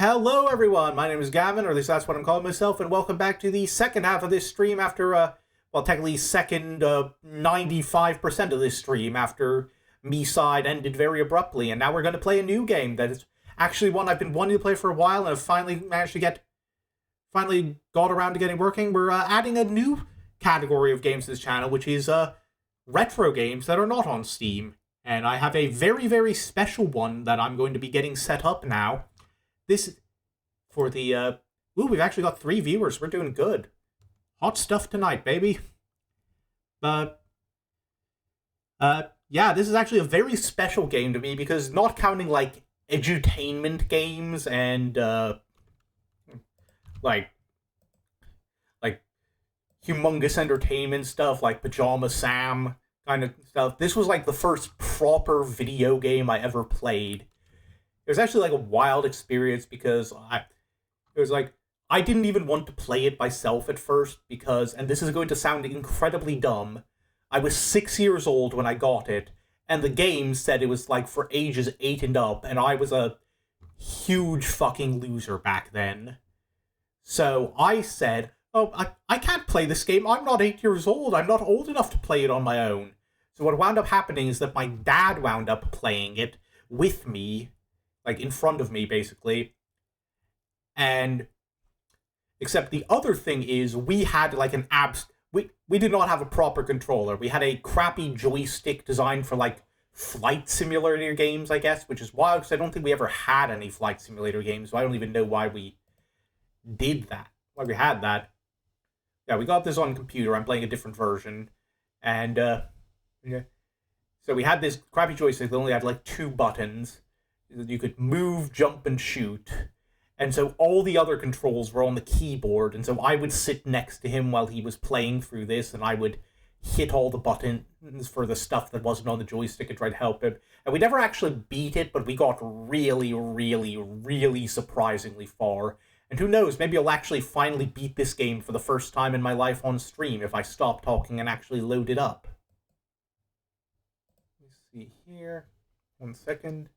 Hello everyone, my name is Gavin, or at least that's what I'm calling myself, and welcome back to the second half of this stream after, well, technically second 95% of this stream after me-side ended very abruptly, and now we're going to play a new game that is actually one I've been wanting to play for a while, and I've finally got around to getting working. We're adding a new category of games to this channel, which is retro games that are not on Steam, and I have a very, very special one that I'm going to be getting set up now. This for the we've actually got 3 viewers. We're doing good. Hot stuff tonight, baby. But yeah, this is actually a very special game to me because not counting like edutainment games and like humongous entertainment stuff like Pajama Sam kind of stuff. This was like the first proper video game I ever played. It was actually like a wild experience because I didn't even want to play it myself at first because, and this is going to sound incredibly dumb, I was 6 years old when I got it, and the game said it was like for ages 8 and up, and I was a huge fucking loser back then. So I said, I can't play this game, I'm not 8 years old, I'm not old enough to play it on my own. So what wound up happening is that my dad wound up playing it with me, like in front of me basically, and except the other thing is we had like we did not have a proper controller. We had a crappy joystick designed for like flight simulator games, I guess, which is wild because I don't think we ever had any flight simulator games, so I don't even know why we did that, why we had that. Yeah, we got this on computer. I'm playing a different version, and yeah. So we had this crappy joystick that only had like 2 buttons. You could move, jump, and shoot. And so all the other controls were on the keyboard, and so I would sit next to him while he was playing through this, and I would hit all the buttons for the stuff that wasn't on the joystick and try to help him. And we never actually beat it, but we got really, really, really surprisingly far. And who knows, maybe I'll actually finally beat this game for the first time in my life on stream if I stop talking and actually load it up. Let's see here. 1 second.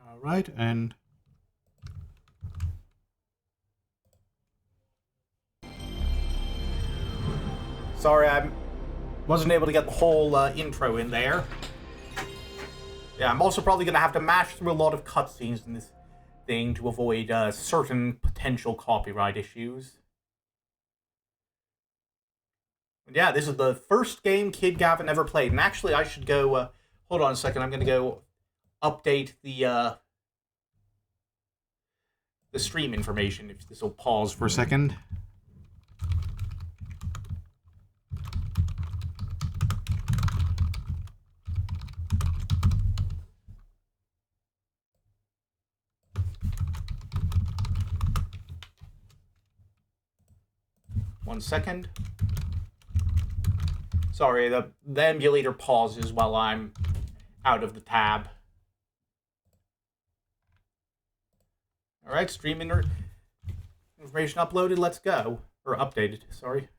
All right, and sorry, I wasn't able to get the whole intro in there. Yeah, I'm also probably going to have to mash through a lot of cutscenes in this thing to avoid certain potential copyright issues. And yeah, this is the first game Kid Gavin ever played, and actually I should go, hold on a second, I'm going to go update the stream information, if this will pause for a second. One second. Sorry, the emulator pauses while I'm out of the tab. Alright, stream information uploaded, let's go. Or updated, sorry.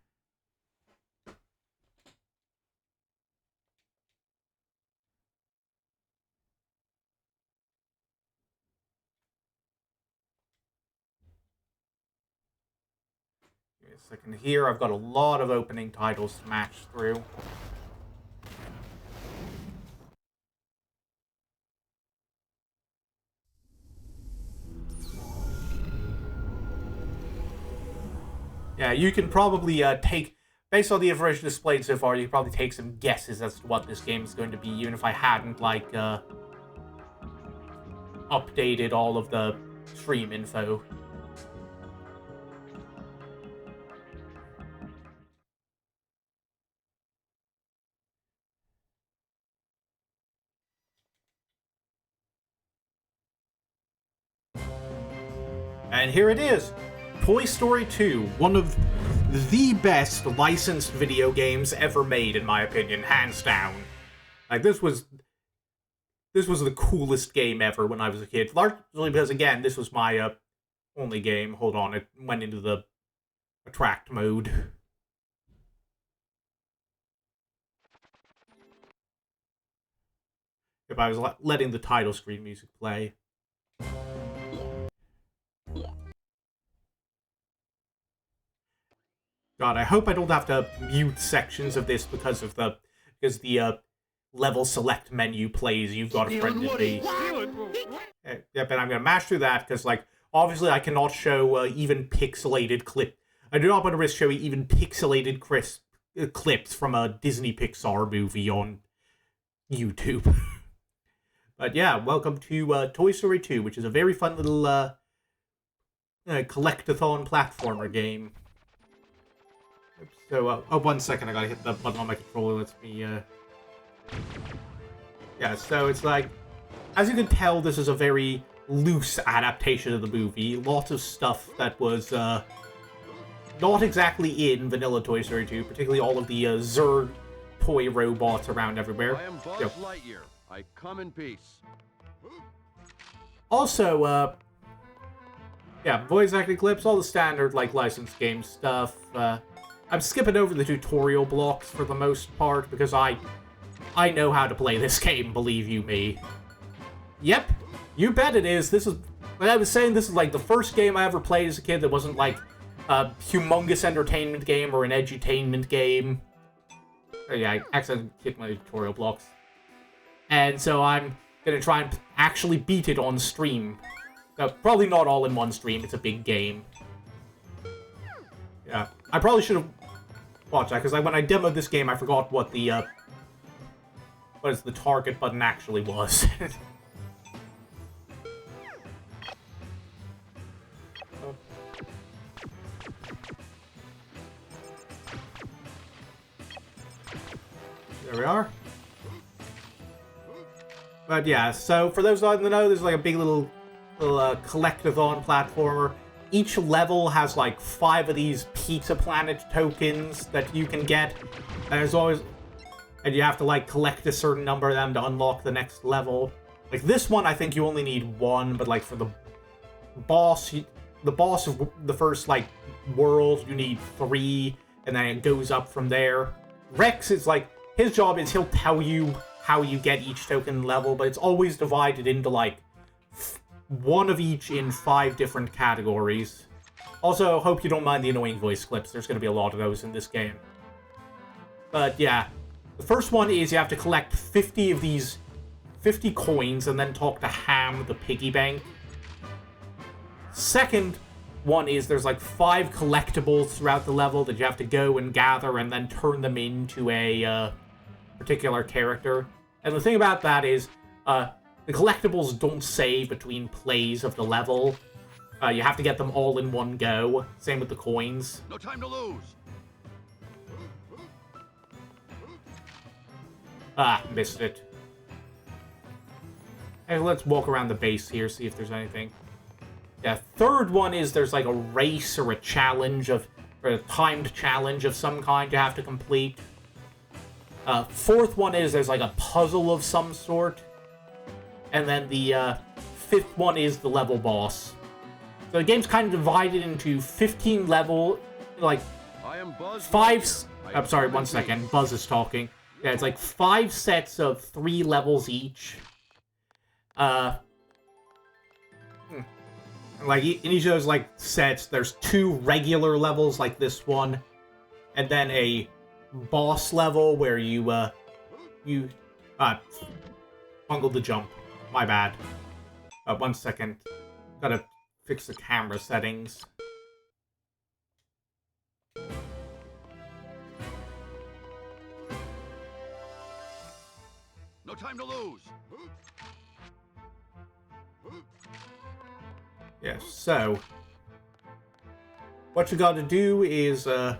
Give me a second here, I've got a lot of opening titles to match through. Yeah, you can probably take, based on the information displayed so far, you can probably take some guesses as to what this game is going to be, even if I hadn't, like, updated all of the stream info. And here it is, Toy Story 2, one of the best licensed video games ever made, in my opinion, hands down. Like, this was the coolest game ever when I was a kid. Largely because, again, this was my only game. Hold on, it went into the attract mode. but I was letting the title screen music play. God, I hope I don't have to mute sections of this because the level select menu plays You've Got a Friend in Me. Yep, and I'm gonna mash through that because, like, obviously I cannot show even pixelated clip. I do not want to risk showing even pixelated clips from a Disney Pixar movie on YouTube. But yeah, welcome to Toy Story 2, which is a very fun little collect-a-thon platformer game. So, oh, 1 second, I gotta hit the button on my controller, lets me, Yeah, so it's like, as you can tell, this is a very loose adaptation of the movie. Lots of stuff that was, not exactly in vanilla Toy Story 2, particularly all of the, Zurg toy robots around everywhere. I am Buzz Lightyear. I come in peace. Also, yeah, voice acting clips, all the standard, like, licensed game stuff, I'm skipping over the tutorial blocks for the most part, because I know how to play this game, believe you me. Yep, you bet it is. This is, like I was saying, this is like the first game I ever played as a kid that wasn't like a humongous entertainment game or an edutainment game. Oh yeah, I accidentally hit my tutorial blocks. And so I'm gonna try and actually beat it on stream. Probably not all in one stream, it's a big game. Yeah, I probably should have watched that, because like, when I demoed this game, I forgot what the, what is the target button actually was. There we are. But yeah, so for those not in the know, there's like a big little collect-a-thon platformer. Each level has like 5 of these Pizza Planet tokens that you can get. And there's always... And you have to like collect a certain number of them to unlock the next level. Like this one, I think you only need 1, but like for the boss of the first like world, you need 3, and then it goes up from there. Rex is like, his job is he'll tell you how you get each token level, but it's always divided into like 1 of each in 5 different categories. Also, hope you don't mind the annoying voice clips. There's going to be a lot of those in this game. But yeah, the first one is you have to collect 50 of these 50 coins and then talk to Ham, the piggy bank. Second one is there's like 5 collectibles throughout the level that you have to go and gather and then turn them into a particular character. And the thing about that is, the collectibles don't save between plays of the level. You have to get them all in one go. Same with the coins. No time to lose. Ah, missed it. Hey, let's walk around the base here, see if there's anything. Yeah, third one is there's like a race or a challenge or a timed challenge of some kind you have to complete. Fourth one is there's like a puzzle of some sort. And then the fifth one is the level boss. So the game's kind of divided into 15 level, like, I am Buzz 5... I'm sorry, 1 second. Buzz is talking. Yeah, it's like 5 sets of 3 levels each. Like, in each of those, like, sets, there's 2 regular levels, like this one. And then a boss level where you bungled the jump. My bad. 1 second. Gotta fix the camera settings. No time to lose. Yes, so what you gotta do is, like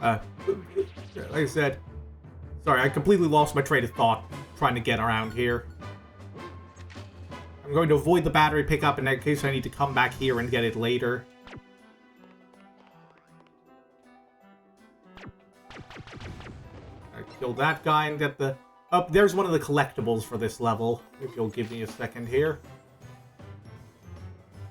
I said, sorry, I completely lost my train of thought trying to get around here. I'm going to avoid the battery pickup in case I need to come back here and get it later. I kill that guy and get the... Oh, there's one of the collectibles for this level. If you'll give me a second here.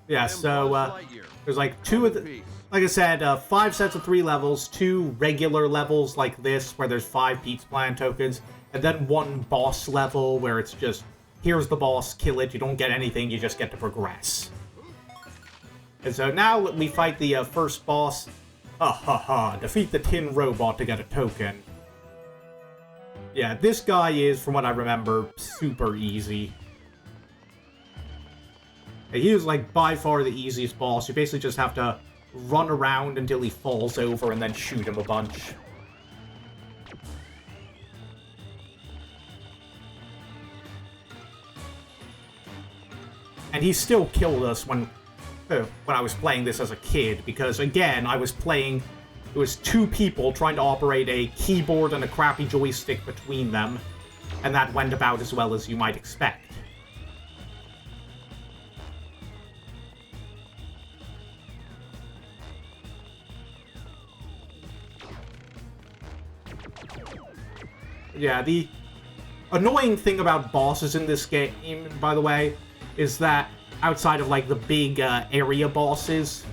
Yeah, so, there's like 2 of the... like I said, 5 sets of 3 levels, 2 regular levels like this, where there's 5 pizza plant tokens, and then 1 boss level where it's just, here's the boss, kill it, you don't get anything, you just get to progress. And so now we fight the first boss. Defeat the tin robot to get a token. Yeah, this guy is, from what I remember, super easy. He is, like, by far the easiest boss. You basically just have to run around until he falls over and then shoot him a bunch. And he still killed us when I was playing this as a kid, because, again, I was playing... It was 2 people trying to operate a keyboard and a crappy joystick between them, and that went about as well as you might expect. Yeah, the annoying thing about bosses in this game, by the way, is that outside of, like, the big area bosses,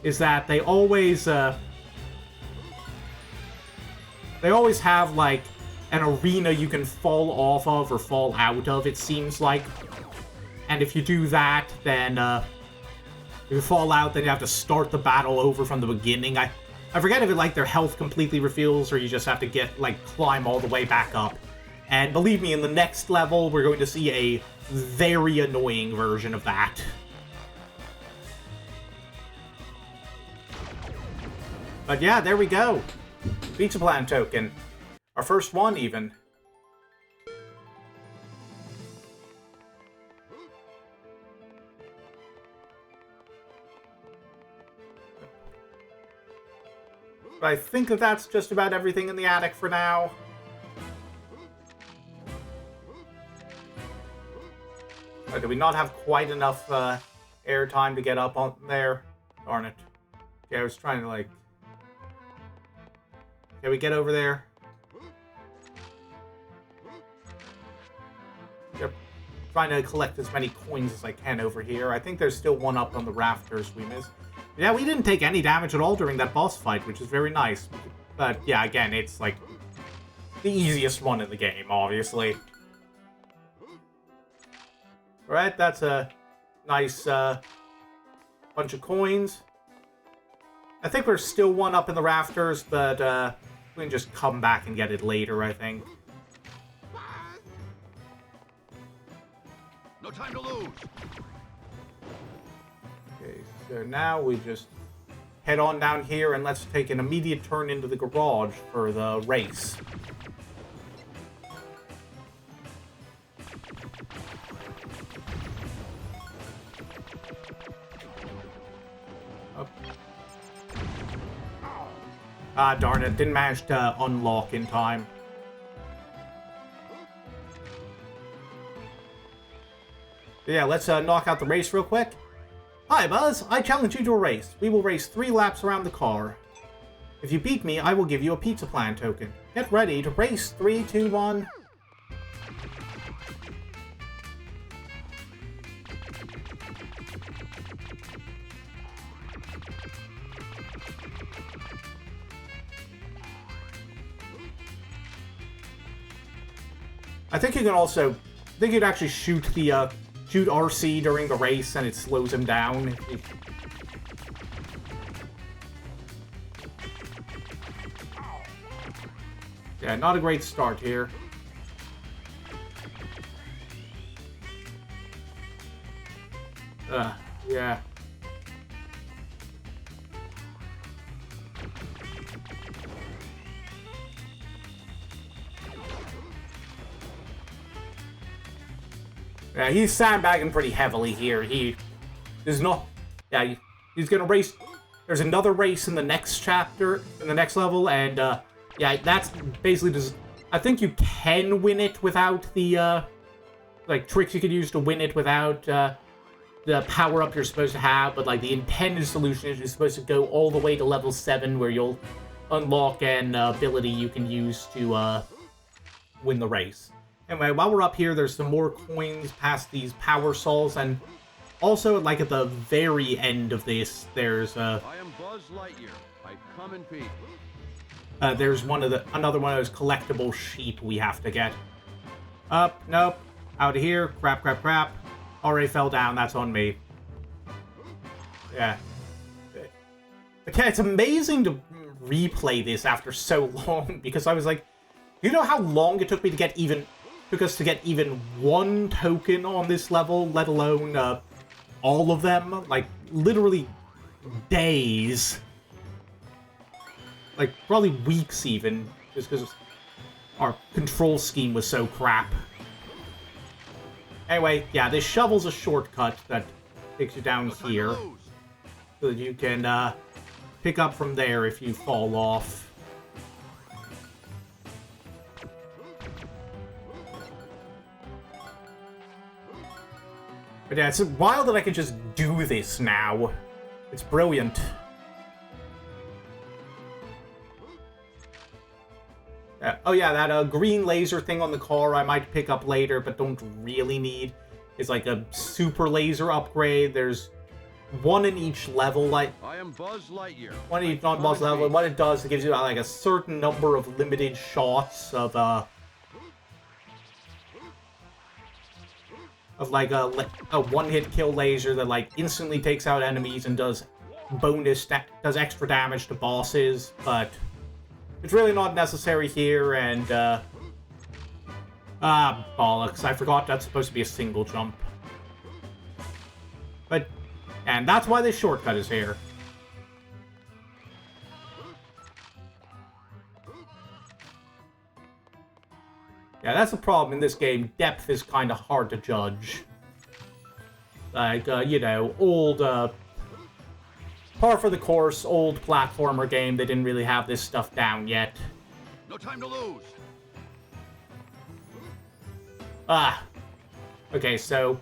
is that they always have, like, an arena you can fall off of or fall out of, it seems like. And if you do that, then, if you fall out, then you have to start the battle over from the beginning. I forget if it, like, their health completely refills, or you just have to get, like, climb all the way back up. And believe me, in the next level, we're going to see a very annoying version of that. But yeah, there we go. Pizza Plant token. Our first one, even. But I think that that's just about everything in the attic for now. Or do we not have quite enough air time to get up on there? Darn it. Yeah, I was trying to, like... Can we get over there? Yep. Trying to collect as many coins as I can over here. I think there's still one up on the rafters we missed. Yeah, we didn't take any damage at all during that boss fight, which is very nice. But yeah, again, it's like the easiest one in the game, obviously. Alright, that's a nice bunch of coins. I think we're still one up in the rafters, but we can just come back and get it later, I think. No time to lose. Okay, so now we just head on down here and let's take an immediate turn into the garage for the race. Ah, darn it. Didn't manage to unlock in time. Yeah, let's knock out the race real quick. Hi, Buzz. I challenge you to a race. We will race 3 laps around the car. If you beat me, I will give you a pizza plant token. Get ready to race. 3, 2, 1... I think you can also... I think you'd actually shoot the, shoot RC during the race and it slows him down. Yeah, not a great start here. Yeah. Yeah, he's sandbagging pretty heavily here. He's not... Yeah, he's gonna race... There's another race in the next chapter, in the next level, and, yeah, that's basically just... I think you can win it without the, like, tricks you could use to win it without, the power-up you're supposed to have, but, like, the intended solution is you're supposed to go all the way to level 7, where you'll unlock an ability you can use to, win the race. Anyway, while we're up here, there's some more coins past these power saws, and Also, like, at the very end of this, there's, I am Buzz Lightyear. I come in peace. there's another one of those collectible sheep we have to get. Up, nope. Out of here. Crap, crap, crap. Already fell down. That's on me. Yeah. Okay, it's amazing to replay this after so long, because I was like, you know how long it took me to get even one token on this level, let alone all of them? Like, literally days. Like, probably weeks even, just because our control scheme was so crap. Anyway, yeah, this shovel's a shortcut that takes you down here, so that you can pick up from there if you fall off. But yeah, it's wild that I can just do this now. It's brilliant. Oh yeah, that green laser thing on the car I might pick up later, but don't really need. It's like a super laser upgrade. There's one in each level. Like, I am Buzz Lightyear. one in each non-boss level. And what it does, it gives you like a certain number of limited shots of like a one-hit kill laser that like instantly takes out enemies and does extra damage to bosses, but it's really not necessary here. And bollocks, I forgot that's supposed to be a single jump. And that's why this shortcut is here. Yeah, that's the problem in this game. Depth is kind of hard to judge. Like, you know, old, par for the course, old platformer game. They didn't really have this stuff down yet. No time to lose. Okay, so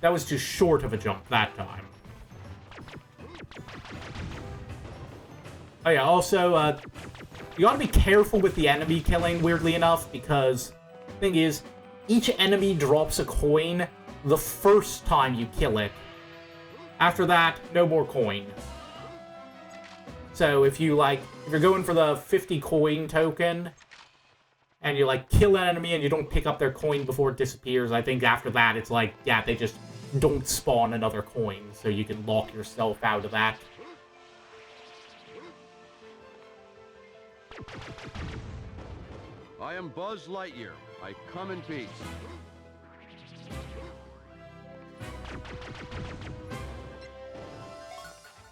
that was too short of a jump that time. Oh yeah, also, you gotta be careful with the enemy killing, weirdly enough, because the thing is, each enemy drops a coin the first time you kill it. After that, no more coin. So if you're going for the 50 coin token, and you like kill an enemy and you don't pick up their coin before it disappears, I think after that it's like, yeah, they just don't spawn another coin, so you can lock yourself out of that. I am Buzz Lightyear. I come in peace.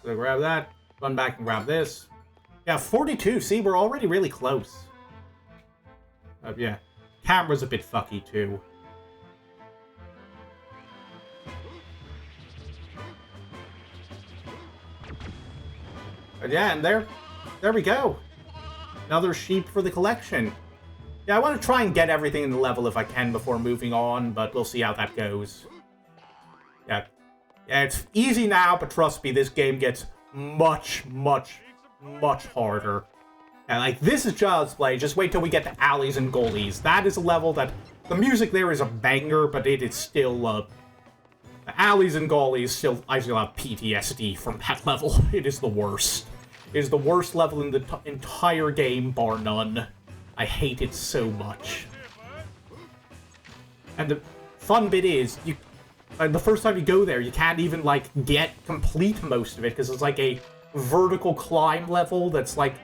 So grab that, run back and grab this. Yeah, 42. See, we're already really close. Yeah. Camera's a bit fucky, too. But yeah, and there we go. Another sheep for the collection. Yeah, I want to try and get everything in the level if I can before moving on, but we'll see how that goes. Yeah, it's easy now, but trust me, this game gets much, much, much harder. And like, this is Child's Play. Just wait till we get to Alleys and Gullies. That is a level that the music there is a banger, but it is still the Alleys and Gullies I still have PTSD from that level. It is the worst. It is the worst level in the entire game, bar none. I hate it so much. And the fun bit is, the first time you go there, you can't even, like, complete most of it, because it's like a vertical climb level that's, like,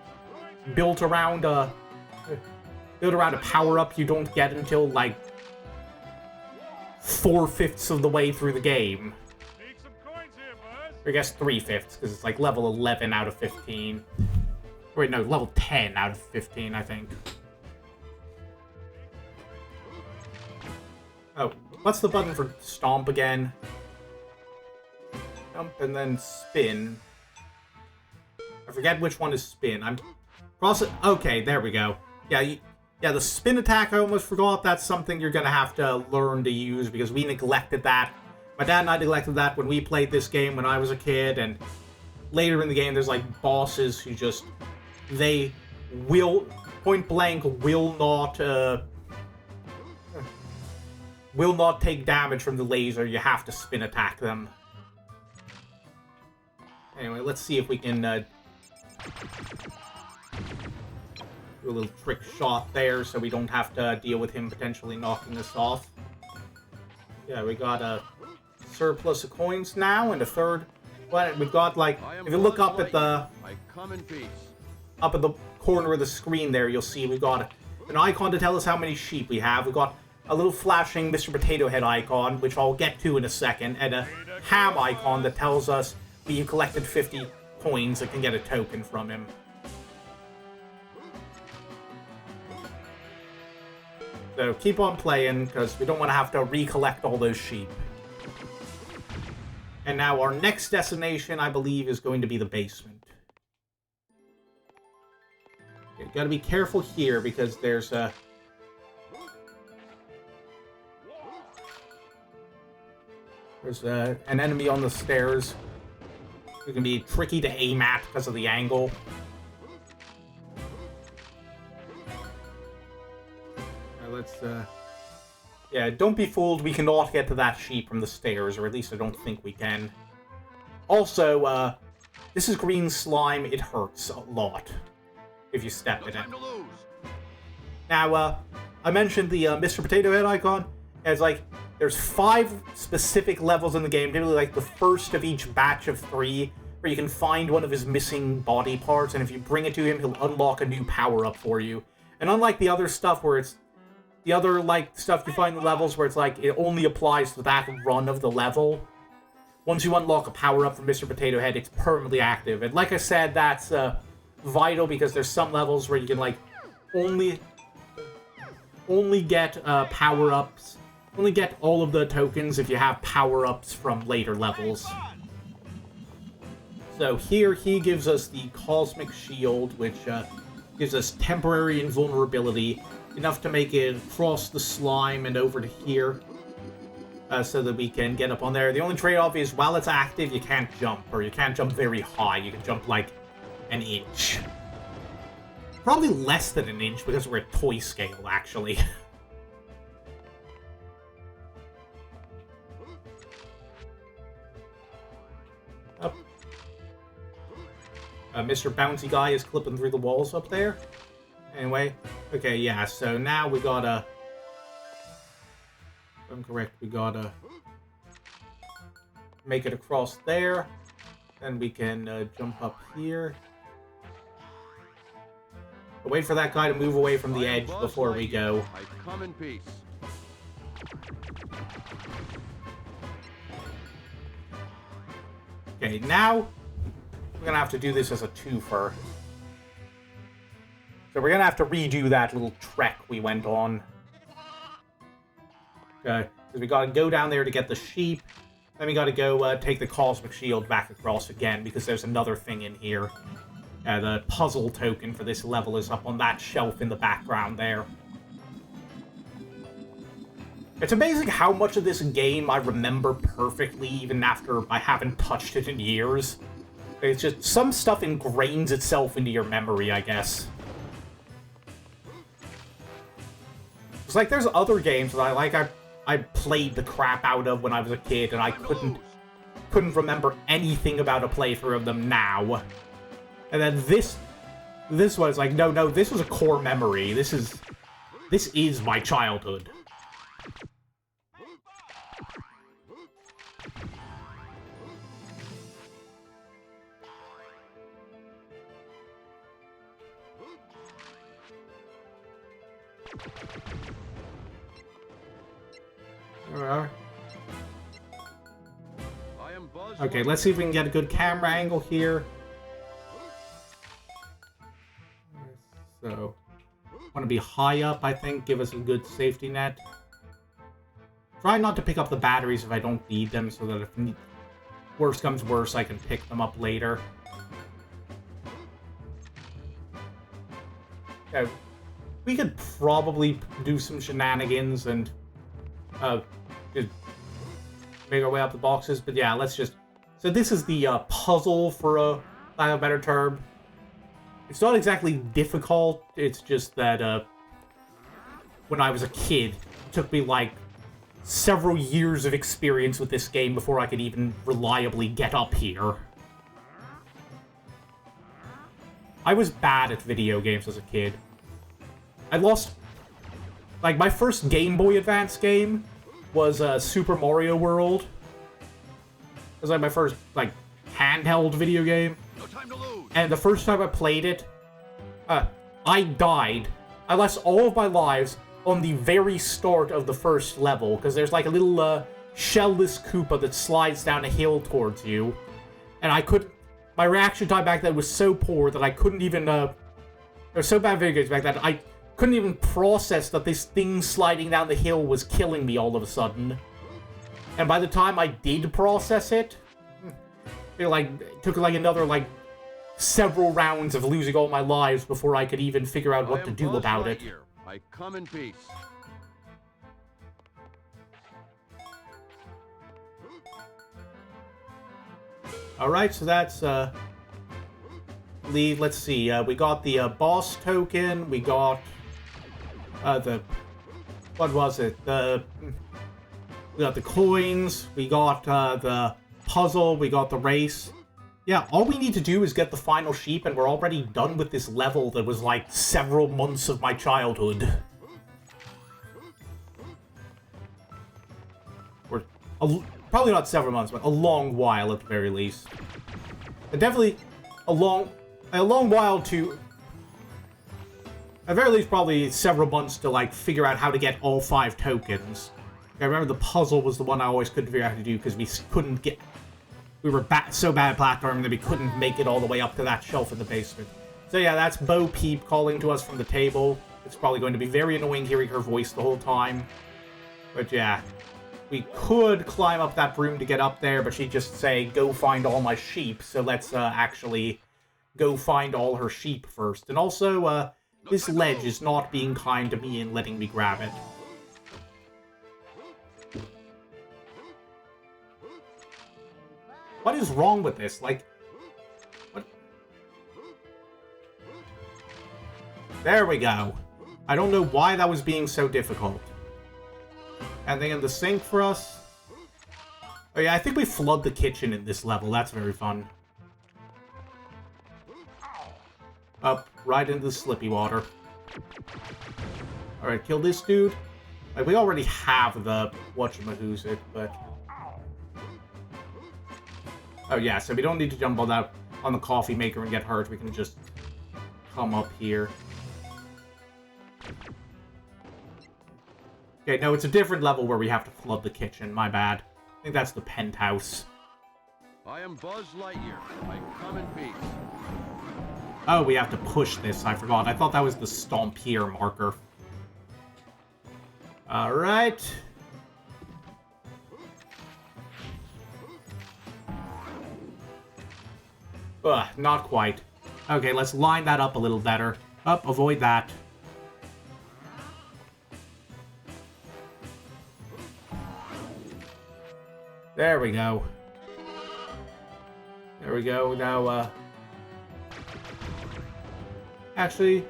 built around a power-up you don't get until, like, 4/5 of the way through the game. Or I guess 3/5, because it's, like, level 11 out of 15. Wait, no, level 10 out of 15, I think. Oh, what's the button for stomp again? Jump and then spin. I forget which one is spin. Okay, there we go. Yeah, yeah, the spin attack I almost forgot. That's something you're gonna have to learn to use because we neglected that. My dad and I neglected that when we played this game when I was a kid, and later in the game there's like bosses who just, they will, point blank, will not take damage from the laser. You have to spin attack them. Anyway, let's see if we can do a little trick shot there so we don't have to deal with him potentially knocking us off. Yeah, we got a surplus of coins now, and a third. But we've got, like, if you look up at the corner of the screen there, you'll see we've got an icon to tell us how many sheep we have. We've got a little flashing Mr. Potato Head icon, which I'll get to in a second, and a ham icon that tells us we've collected 50 coins that can get a token from him. So keep on playing, because we don't want to have to recollect all those sheep. And now our next destination, I believe, is going to be the basement. Okay, gotta be careful here, because there's an enemy on the stairs. It can be tricky to aim at because of the angle. Let's, yeah, don't be fooled. We cannot get to that sheep from the stairs, or at least I don't think we can. Also, this is green slime. It hurts a lot if you step in it. Now, I mentioned the Mr. Potato Head icon. It's like, there's 5 specific levels in the game, typically like the first of each batch of 3, where you can find one of his missing body parts, and if you bring it to him, he'll unlock a new power-up for you. And unlike the other stuff where it's the other, like, stuff you find in the levels where it's like, it only applies to that run of the level. Once you unlock a power-up from Mr. Potato Head, it's permanently active. And like I said, that's vital because there's some levels where you can, like, only get power-ups, only get all of the tokens if you have power-ups from later levels. So here, he gives us the Cosmic Shield, which gives us temporary invulnerability, enough to make it across the slime and over to here, so that we can get up on there. The only trade-off is, while it's active, you can't jump, or you can't jump very high. You can jump, like, an inch. Probably less than an inch, because we're at toy scale, actually. Up. Mr. Bouncy Guy is clipping through the walls up there. Anyway, okay, yeah, so now we gotta... If I'm correct, we gotta make it across there. Then we can jump up here. But wait for that guy to move away from the edge before we go. I come in peace. Okay, now we're gonna have to do this as a twofer. So we're gonna have to redo that little trek we went on. Okay, because we gotta go down there to get the sheep. Then we gotta go take the Cosmic Shield back across again, because there's another thing in here. The puzzle token for this level is up on that shelf in the background there. It's amazing how much of this game I remember perfectly, even after I haven't touched it in years. It's just, some stuff ingrains itself into your memory, I guess. It's like, there's other games that I played the crap out of when I was a kid, and I couldn't remember anything about a playthrough of them now. And then this was like, no, this was a core memory. This is my childhood. Okay, let's see if we can get a good camera angle here. So, want to be high up, I think, give us a good safety net. Try not to pick up the batteries if I don't need them, so that if worse comes worse, I can pick them up later. Okay, we could probably do some shenanigans and just make our way up the boxes, but yeah, let's just... So this is the puzzle, for a lack of a better term. It's not exactly difficult, it's just that when I was a kid, it took me like several years of experience with this game before I could even reliably get up here. I was bad at video games as a kid. I lost... Like, my first Game Boy Advance game was Super Mario World. It was like my first, like, handheld video game. No time to lose. And the first time I played it, I died. I lost all of my lives on the very start of the first level, because there's like a little shell-less Koopa that slides down a hill towards you. And I couldn't... My reaction time back then was so poor that I couldn't even... There were so bad video games back then, I couldn't even process that this thing sliding down the hill was killing me all of a sudden. And by the time I did process it, it took like another, like, several rounds of losing all my lives before I could even figure out what to do about it. I come in peace. Alright, so that's, let's see, we got the, boss token, we got, what was it, we got the coins, we got, the puzzle, we got the race. Yeah, all we need to do is get the final sheep, and we're already done with this level that was, like, several months of my childhood. Or, probably not several months, but a long while at the very least. And definitely a long while to... At the very least, probably several months to, like, figure out how to get all 5 tokens. I remember the puzzle was the one I always couldn't figure out how to do, because we couldn't get... We were so bad at platforming that we couldn't make it all the way up to that shelf in the basement. So yeah, that's Bo Peep calling to us from the table. It's probably going to be very annoying hearing her voice the whole time. But yeah, we could climb up that broom to get up there, but she'd just say, go find all my sheep. So let's actually go find all her sheep first. And also, this ledge is not being kind to me and letting me grab it. What is wrong with this? Like, what? There we go. I don't know why that was being so difficult. Anything in the sink for us? Oh yeah, I think we flood the kitchen in this level. That's very fun. Up, right into the slippy water. Alright, kill this dude. Like, we already have the whatchamahoosit, but... Oh yeah, so we don't need to jump on the coffee maker and get hurt. We can just come up here. Okay, no, it's a different level where we have to flood the kitchen. My bad. I think that's the penthouse. I am Buzz Lightyear. I come in peace. Oh, we have to push this. I forgot. I thought that was the stomp here marker. Alright. Ugh, not quite. Okay, let's line that up a little better. Up, avoid that. There we go. There we go. Now, actually,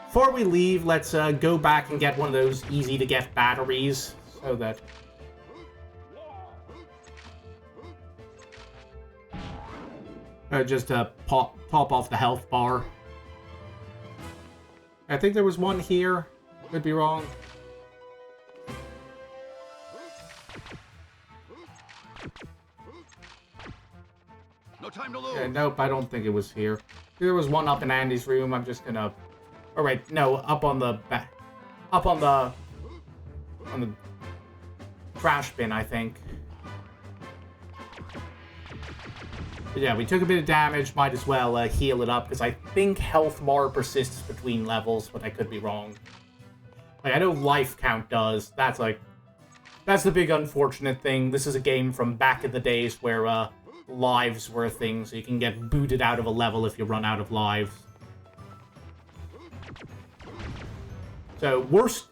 before we leave, let's go back and get one of those easy-to-get batteries, so that... just top off the health bar. I think there was one here. Could be wrong. No time to lose. Okay, nope, I don't think it was here. There was one up in Andy's room. I'm just gonna... Oh, wait, no, up on the back. Up on the trash bin, I think. But yeah, we took a bit of damage. Might as well heal it up, because I think health bar persists between levels, but I could be wrong. Like, I know life count does. That's the big unfortunate thing. This is a game from back in the days where lives were a thing, so you can get booted out of a level if you run out of lives. So, worst...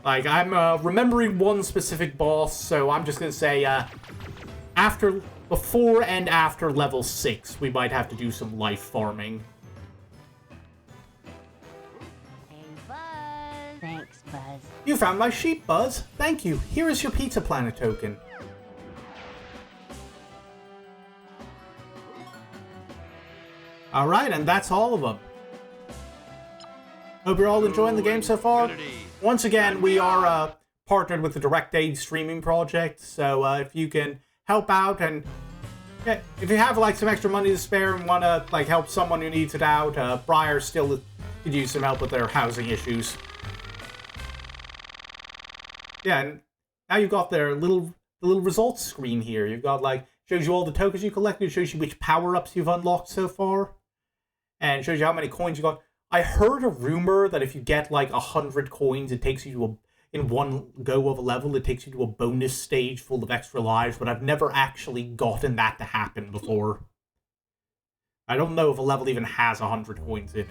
Like, I'm remembering one specific boss, so I'm just gonna say, before and after level 6, we might have to do some life farming. Hey, Buzz. Thanks, Buzz. You found my sheep, Buzz. Thank you. Here is your Pizza Planet token. Alright, and that's all of them. Hope you're all enjoying the game so far. Once again, we are partnered with the Direct Aid streaming project, so if you can help out and if you have like some extra money to spare and want to like help someone who needs it out, Briar still could use some help with their housing issues. Yeah, and now you've got the little results screen here. You've got like shows you all the tokens you collected, shows you which power-ups you've unlocked so far, and shows you how many coins you got. I heard a rumor that if you get like 100 coins, it takes you to in one go of a level, it takes you to a bonus stage full of extra lives, but I've never actually gotten that to happen before. I don't know if a level even has 100 coins in it.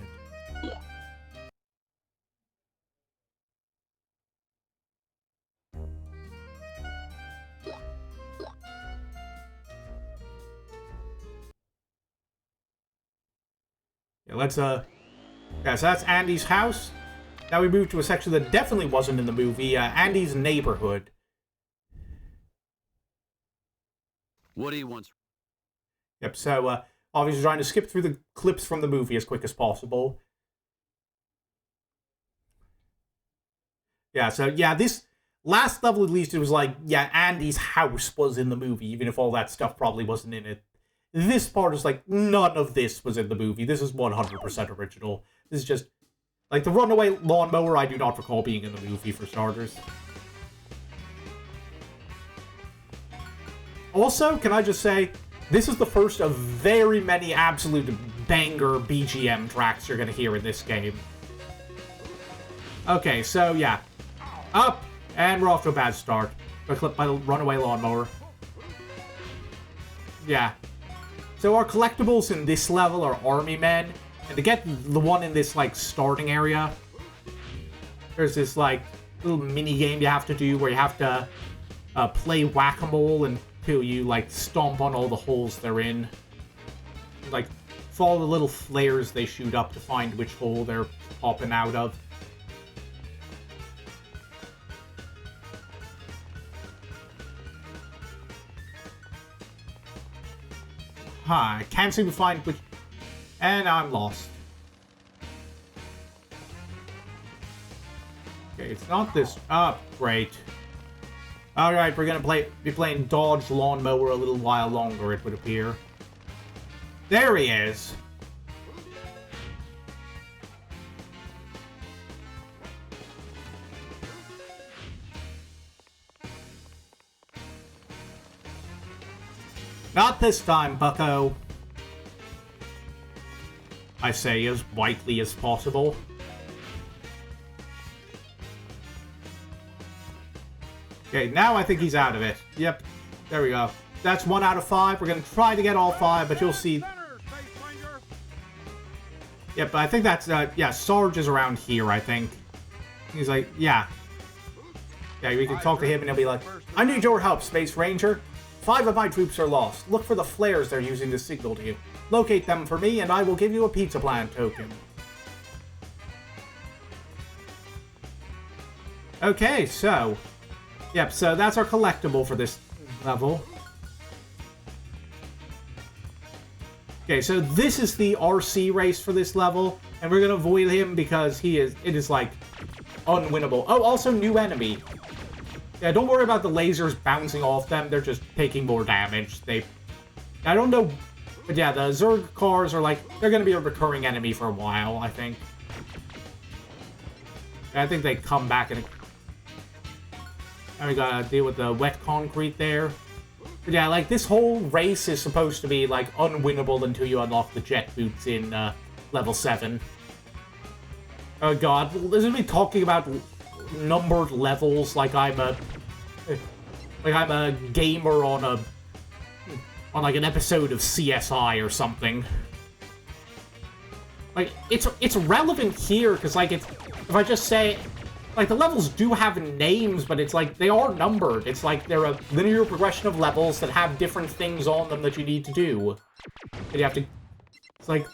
Yeah, let's, yeah, so that's Andy's house. Now we move to a section that definitely wasn't in the movie, Andy's neighborhood. Woody wants... Yep, so, obviously trying to skip through the clips from the movie as quick as possible. Yeah, so, yeah, this last level at least, it was like, yeah, Andy's house was in the movie, even if all that stuff probably wasn't in it. This part is like, none of this was in the movie. This is 100% original. This is just... like, the runaway lawnmower, I do not recall being in the movie, for starters. Also, can I just say, this is the first of very many absolute banger BGM tracks you're gonna hear in this game. Okay, so, yeah. Up! And we're off to a bad start. Got clipped by the runaway lawnmower. Yeah. So our collectibles in this level are army men. And to get the one in this, like, starting area, there's this, like, little mini-game you have to do where you have to play whack-a-mole until you, like, stomp on all the holes they're in. Like, follow the little flares they shoot up to find which hole they're popping out of. Huh, I can't seem to find which... and I'm lost. Okay, it's not this... oh, great. Alright, we're gonna be playing Dodge Lawnmower a little while longer, it would appear. There he is! Not this time, bucko. I say as whitely as possible. Okay, now I think he's out of it. Yep, there we go. That's 1 out of 5. We're gonna try to get all 5, but you'll see. Yep, I think that's, yeah, Sarge is around here, I think. He's like, yeah. Yeah, we can talk to him and he'll be like, I need your help, Space Ranger. 5 of my troops are lost. Look for the flares they're using to signal to you. Locate them for me, and I will give you a pizza plant token. Okay, so... yep, so that's our collectible for this level. Okay, so this is the RC race for this level, and we're gonna avoid him because it is, like, unwinnable. Oh, also new enemy. Yeah, don't worry about the lasers bouncing off them, they're just taking more damage. I don't know... but yeah, the Zerg cars are like, they're gonna be a recurring enemy for a while, I think. I think they come back and we gotta deal with the wet concrete there. But yeah, like, this whole race is supposed to be, like, unwinnable until you unlock the jet boots in, level 7. Oh god, isn't me talking about numbered levels like I'm a gamer on like an episode of CSI or something. Like, it's relevant here, because, like, if I just say, like, the levels do have names, but it's like, they are numbered. It's like, they're a linear progression of levels that have different things on them that you need to do. And you have to, it's like,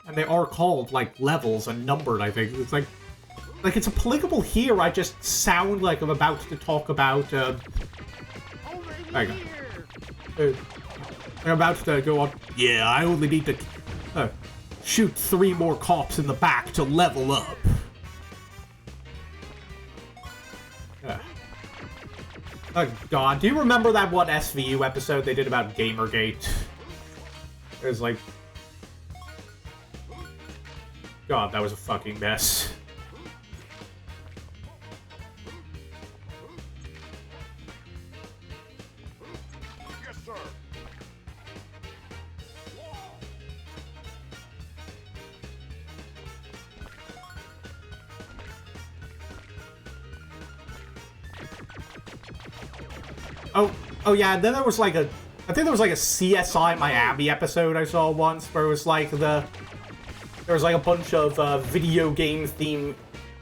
and they are called, like, levels and numbered, I think. It's like, it's applicable here, I just sound like I'm about to talk about, there you go. I'm about to go on, yeah, I only need to shoot 3 more cops in the back to level up. Oh god, do you remember that one SVU episode they did about Gamergate? It was like... God, that was a fucking mess. Yes, sir. Oh yeah, and then there was like I think there was like a CSI Miami episode I saw once where it was like there was like a bunch of video game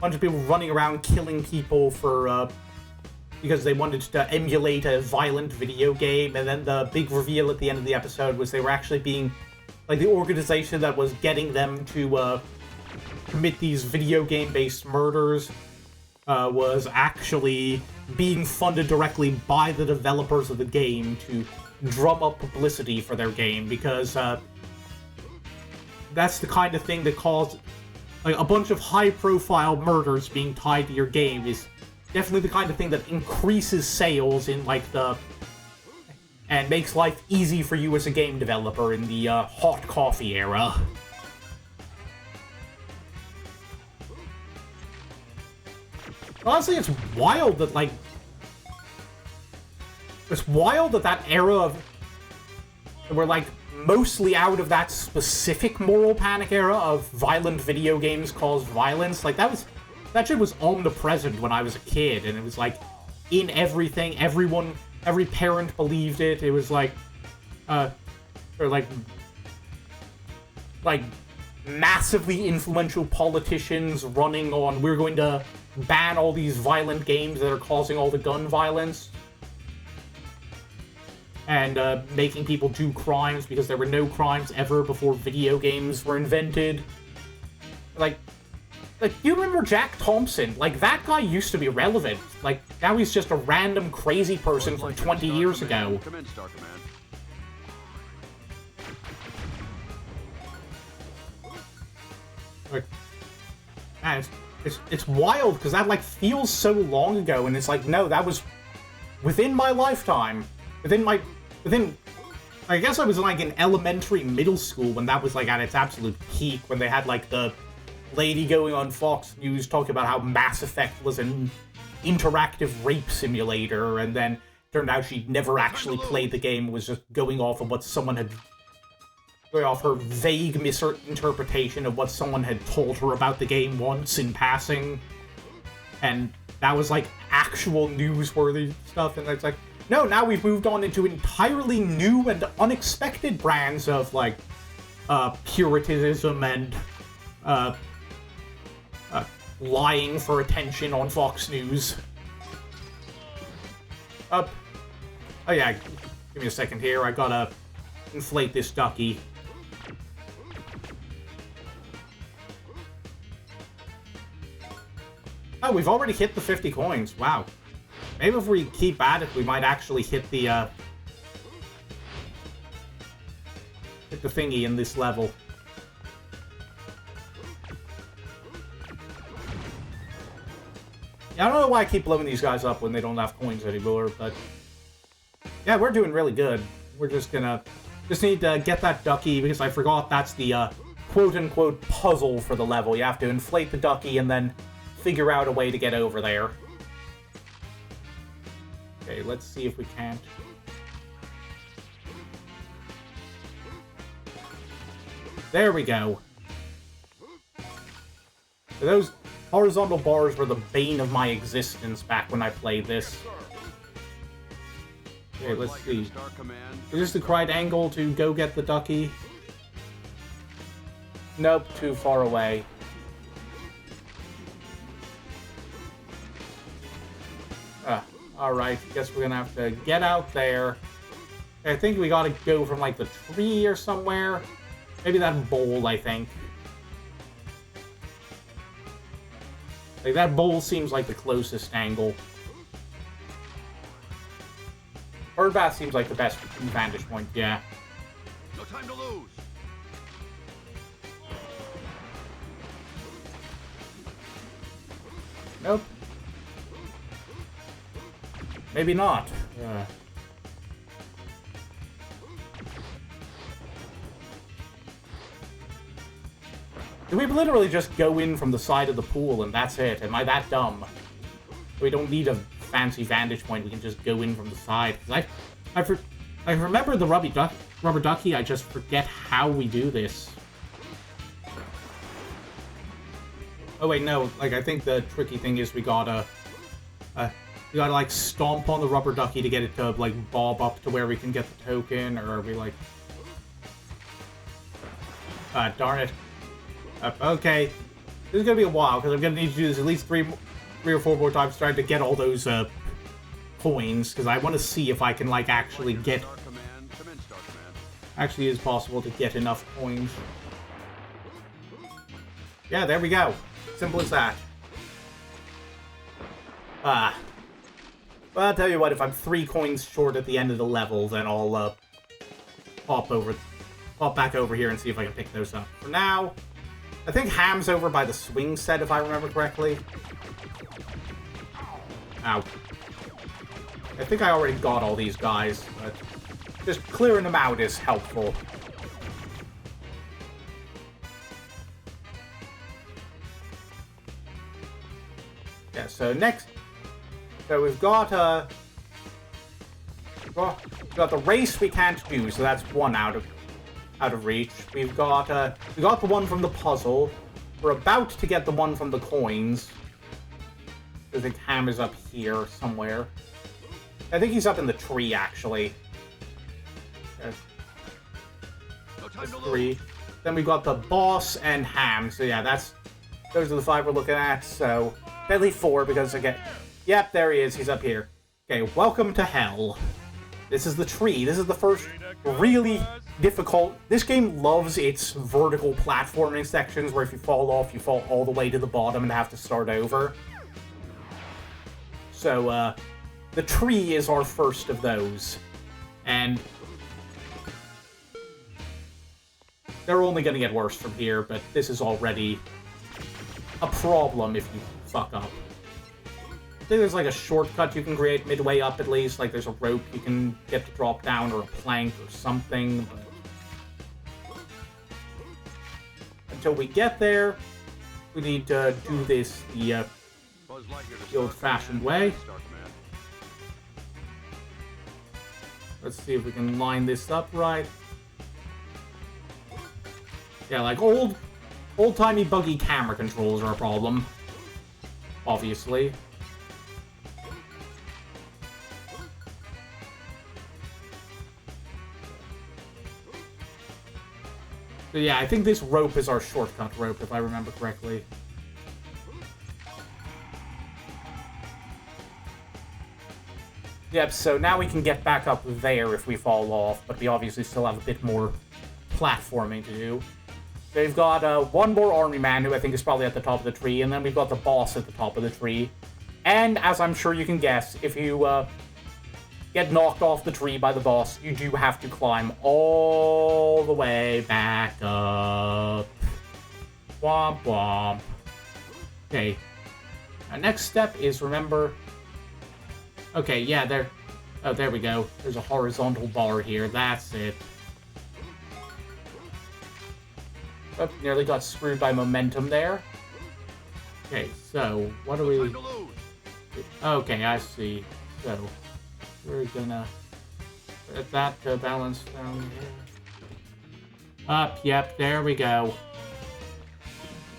bunch of people running around killing people for because they wanted to emulate a violent video game, and then the big reveal at the end of the episode was they were actually being like the organization that was getting them to commit these video game based murders was actually being funded directly by the developers of the game to drum up publicity for their game, because that's the kind of thing that caused like a bunch of high-profile murders being tied to your game is definitely the kind of thing that increases sales in like and makes life easy for you as a game developer in the hot coffee era. Honestly, it's wild that that era of we're like mostly out of that specific moral panic era of violent video games cause violence. Like that shit was omnipresent when I was a kid, and it was like in everything. Every parent believed it. It was like or like massively influential politicians running on, we're going to ban all these violent games that are causing all the gun violence, and making people do crimes because there were no crimes ever before video games were invented. Like, you remember Jack Thompson? Like, that guy used to be relevant. Like, now he's just a random crazy person from 20 years ago. Come in, Star Command. Like, man, it's wild, because that, like, feels so long ago, and it's like, no, that was within my lifetime. I guess I was, like, in elementary, middle school when that was, like, at its absolute peak, when they had, like, the lady going on Fox News talking about how Mass Effect was an interactive rape simulator, and then turned out she'd never actually played the game, was just going off of what someone had... going off her vague misinterpretation of what someone had told her about the game once in passing. And that was, like, actual newsworthy stuff, and it's like, no, now we've moved on into entirely new and unexpected brands of, like, puritanism and, lying for attention on Fox News. Oh yeah, give me a second here, I gotta inflate this ducky. Oh, we've already hit the 50 coins, wow. Maybe if we keep at it, we might actually hit the thingy in this level. Yeah, I don't know why I keep blowing these guys up when they don't have coins anymore, but... yeah, we're doing really good. We're just need to get that ducky, because I forgot that's the, quote-unquote puzzle for the level. You have to inflate the ducky and then figure out a way to get over there. Okay, let's see if we can't. There we go. Those horizontal bars were the bane of my existence back when I played this. Okay, let's see. Is this the correct angle to go get the ducky? Nope, too far away. Alright, guess we're gonna have to get out there. I think we gotta go from, like, the tree or somewhere. Maybe that bowl, I think. Like, that bowl seems like the closest angle. Birdbath seems like the best vantage point, yeah. No time to lose. Nope. Maybe not. Do we literally just go in from the side of the pool and that's it? Am I that dumb? We don't need a fancy vantage point. We can just go in from the side. I remember the rubber ducky. I just forget how we do this. Oh wait, no. Like I think the tricky thing is we gotta like stomp on the rubber ducky to get it to like bob up to where we can get the token, or are we like? Darn it. Okay, this is gonna be a while because I'm gonna need to do this at least three or four more times trying to get all those coins, because I want to see if I can like actually get. Actually, is possible to get enough coins. Yeah, there we go. Simple as that. Well, I'll tell you what. If I'm 3 coins short at the end of the level, then I'll pop back over here and see if I can pick those up. For now. I think Ham's over by the swing set, if I remember correctly. Ow. I think I already got all these guys, but just clearing them out is helpful. Yeah, so next... So we've got, we've got the race we can't do, so that's one out of reach. We got the one from the puzzle. We're about to get the one from the coins. I think Ham is up here somewhere. I think he's up in the tree, actually. That's 3. Then we got the boss and Ham. So yeah, those are the 5 we're looking at. So deadly 4 because again, yep, there he is. He's up here. Okay, welcome to hell. This is the tree. This is the first really difficult. This game loves its vertical platforming sections where if you fall off, you fall all the way to the bottom and have to start over. So, the tree is our first of those. And they're only going to get worse from here, but this is already a problem if you fuck up. I think there's like a shortcut you can create midway up at least. Like there's a rope you can get to drop down or a plank or something. But until we get there, we need to do this the old-fashioned way. Let's see if we can line this up right. Yeah, like old-timey buggy camera controls are a problem. Obviously. So yeah, I think this rope is our shortcut rope, if I remember correctly. Yep, so now we can get back up there if we fall off, but we obviously still have a bit more platforming to do. So we've got one more army man who I think is probably at the top of the tree, and then we've got the boss at the top of the tree. And as I'm sure you can guess, if you get knocked off the tree by the boss, you do have to climb all the way back up. Womp womp. Okay. Our next step is, remember... Okay, yeah, there... Oh, there we go. There's a horizontal bar here. That's it. Oh, nearly got screwed by momentum there. Okay, so, what are we... Okay, I see. So... We're gonna put that to balance down here. Up, yep, there we go.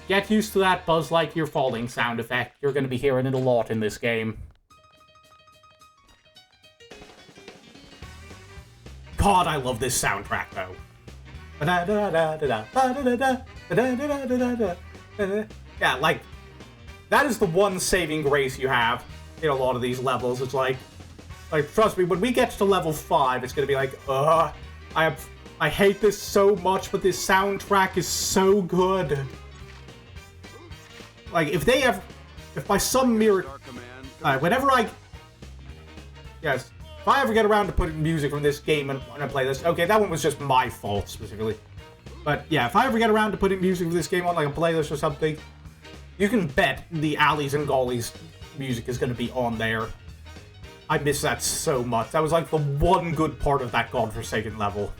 Get used to that Buzz Lightyear falling sound effect. You're gonna be hearing it a lot in this game. God, I love this soundtrack, though. Yeah, like, that is the one saving grace you have in a lot of these levels. It's like, trust me, when we get to level 5, it's gonna be like, I hate this so much, but this soundtrack is so good. Like, if by some miracle, yes, if I ever get around to putting music from this game and when I play this, okay, that one was just my fault, specifically. But, yeah, if I ever get around to putting music from this game on, like, a playlist or something, You can bet the Alleys and Gullies music is going to be on there. I miss that so much. That was like the one good part of that godforsaken level.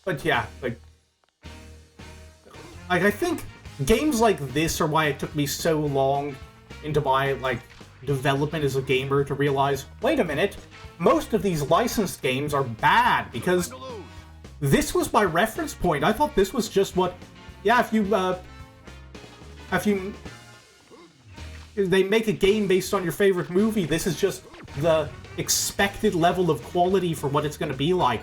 But yeah, like I think games like this are why it took me so long into my, like, development as a gamer to realize, wait a minute, most of these licensed games are bad, because this was my reference point. I thought this was just what, yeah, if they make a game based on your favorite movie, this is just the expected level of quality for what it's going to be like.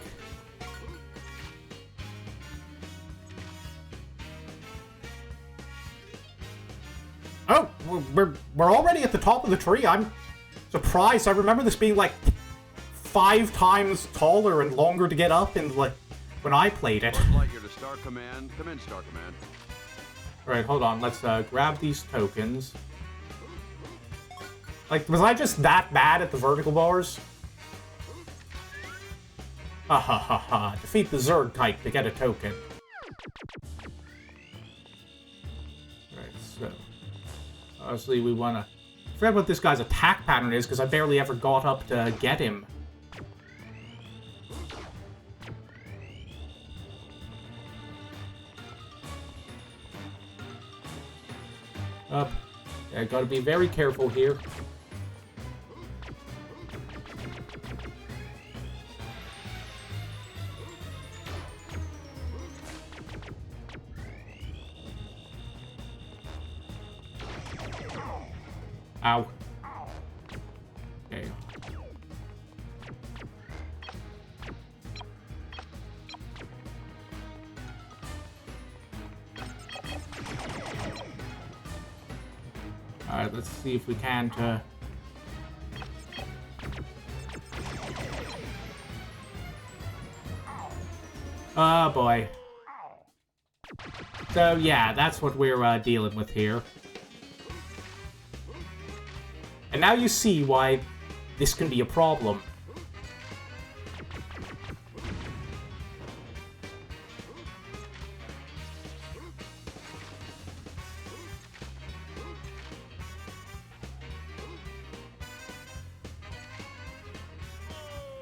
Oh, we're already at the top of the tree. I'm surprised. I remember this being like 5 times taller and longer to get up in, like, when I played it. Lightyear to Star Command. Come in, Star Command. Alright, hold on. Let's grab these tokens. Like, was I just that bad at the vertical bars? Ha ha ha ha. Defeat the Zerg type to get a token. Alright, so... obviously, we want to... I forget what this guy's attack pattern is, because I barely ever got up to get him. Up. Yeah, gotta be very careful here. Ow. Okay. Alright, let's see if we can to... oh boy. So yeah, that's what we're dealing with here. And now you see why this can be a problem.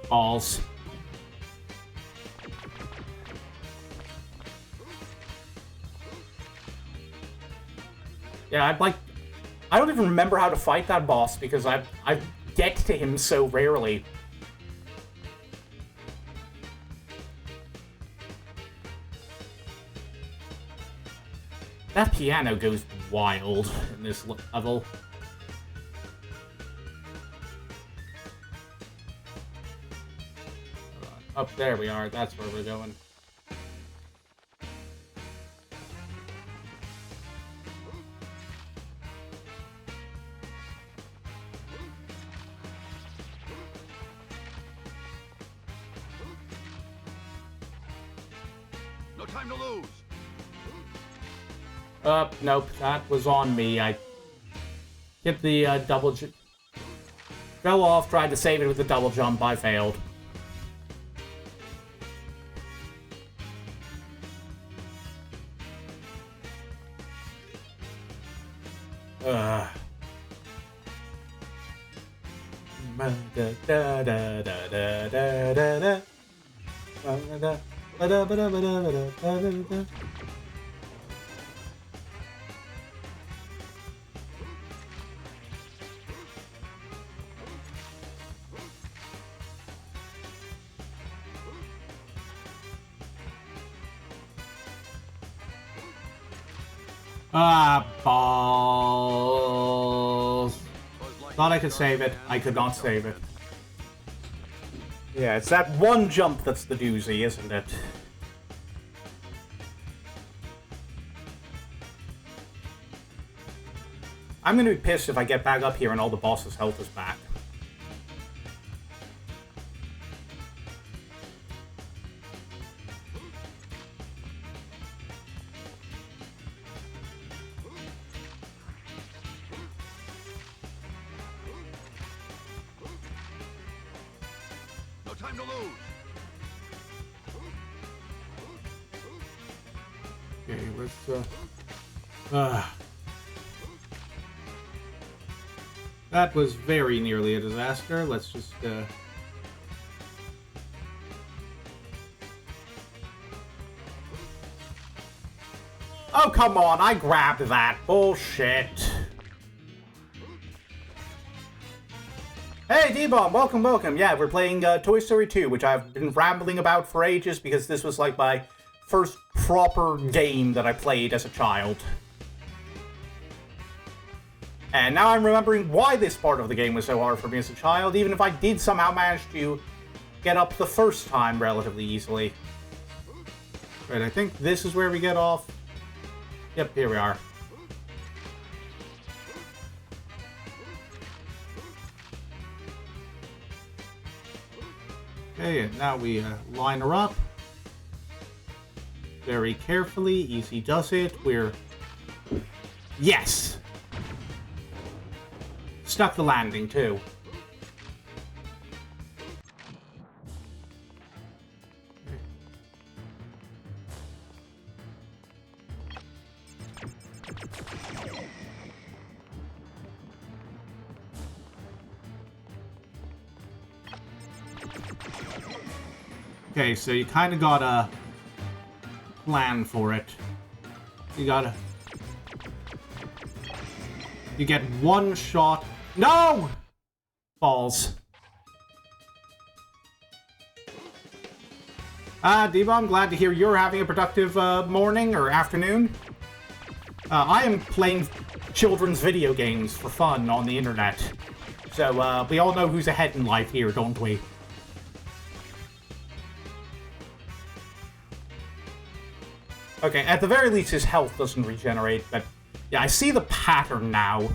Balls. Yeah, I don't even remember how to fight that boss because I get to him so rarely. That piano goes wild in this level. Up there we are, that's where we're going. No time to lose. Nope, that was on me. I hit the double jump. Fell off, tried to save it with the double jump, I failed. Balls. Thought I could save it. I could not save it. Yeah, it's that one jump that's the doozy, isn't it? I'm gonna be pissed if I get back up here and all the boss's health is back. No time to lose. Okay, let's, that was very nearly a disaster. Let's just, Oh, come on, I grabbed that. Bullshit. Hey, D-Bomb, welcome, welcome. Yeah, we're playing Toy Story 2, which I've been rambling about for ages because this was like my first proper game that I played as a child. And now I'm remembering why this part of the game was so hard for me as a child, even if I did somehow manage to get up the first time relatively easily. Right, I think this is where we get off. Yep, here we are. Okay, and now we line her up. Very carefully, easy does it. We're... Yes! Stuck the landing, too. Okay, so you kind of gotta plan for it. You gotta... You get one shot... No! Balls. D-Bomb, glad to hear you're having a productive morning or afternoon. I am playing children's video games for fun on the internet. So, we all know who's ahead in life here, don't we? Okay, at the very least his health doesn't regenerate, but... Yeah, I see the pattern now.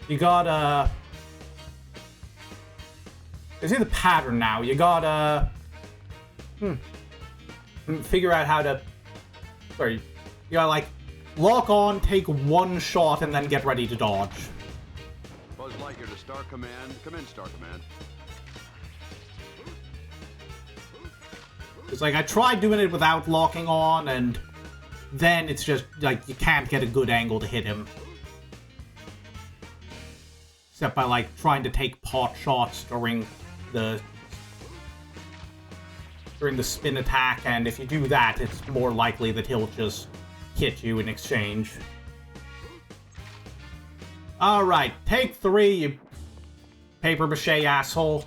You gotta... I see the pattern now. You gotta... Figure out how to... Sorry. You gotta, like, lock on, take one shot, and then get ready to dodge. Buzz Lightyear to Star Command. Come in, Star Command. It's like, I tried doing it without locking on, and... Then it's just, like, you can't get a good angle to hit him. Except by, like, trying to take pot shots during the spin attack, and if you do that, it's more likely that he'll just hit you in exchange. Alright, take 3, you paper-mache asshole.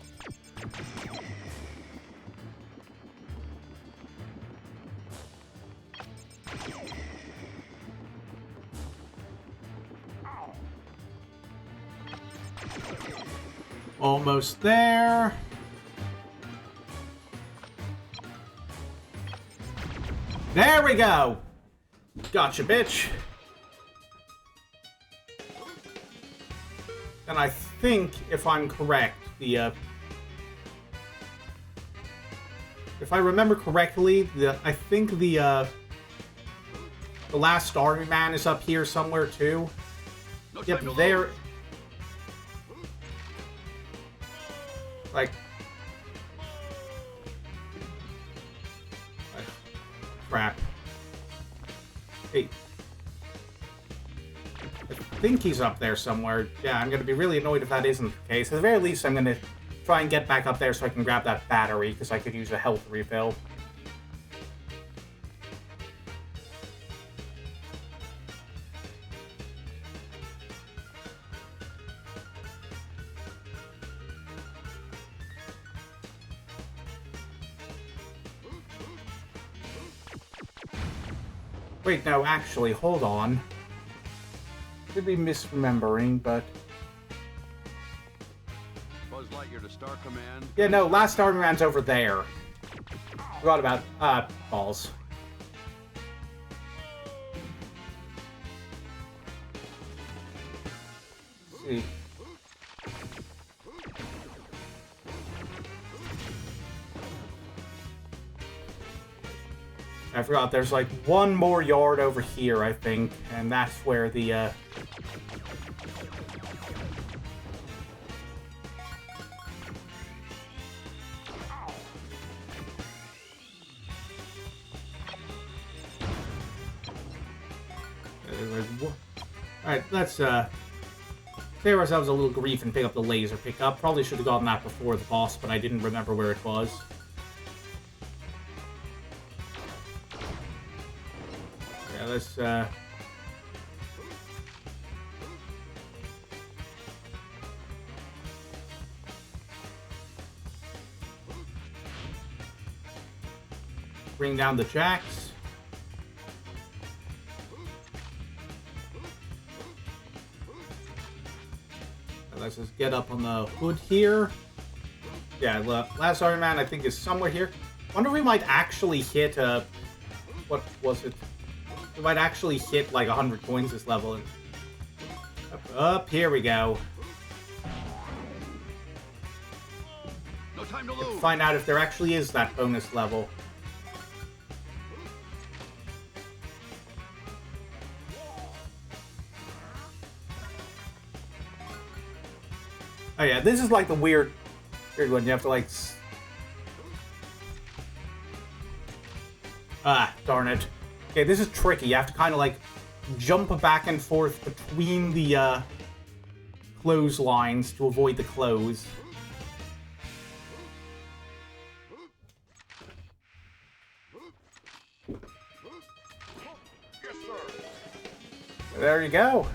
Almost there. There we go. Gotcha, bitch. And I think, if I'm correct, if I remember correctly, I think the last army man is up here somewhere too. No Yep, time to there. load. Like, crap. Hey. I think he's up there somewhere. Yeah, I'm gonna be really annoyed if that isn't the case. At the very least, I'm gonna try and get back up there so I can grab that battery, because I could use a health refill. Wait, no, actually, hold on. Could be misremembering, but... Buzz Lightyear to Star Command. Yeah, no, last Army Man's over there. Forgot about, balls. Let's see. I forgot, there's like one more yard over here, I think, and that's where the, Alright, let's save ourselves a little grief and pick up the laser pickup. Probably should have gotten that before the boss, but I didn't remember where it was. Yeah, let's bring down the jacks. Let's just get up on the hood here. Yeah, the last Iron Man I think is somewhere here. Wonder if we might actually hit what was it? We might actually hit like 100 coins this level. Up, here we go. No time to lose. Find out if there actually is that bonus level. Oh yeah, this is like the weird one. You have to like... Ah, darn it. Okay, this is tricky. You have to kind of like jump back and forth between the clotheslines to avoid the clothes. Yes, sir. There you go.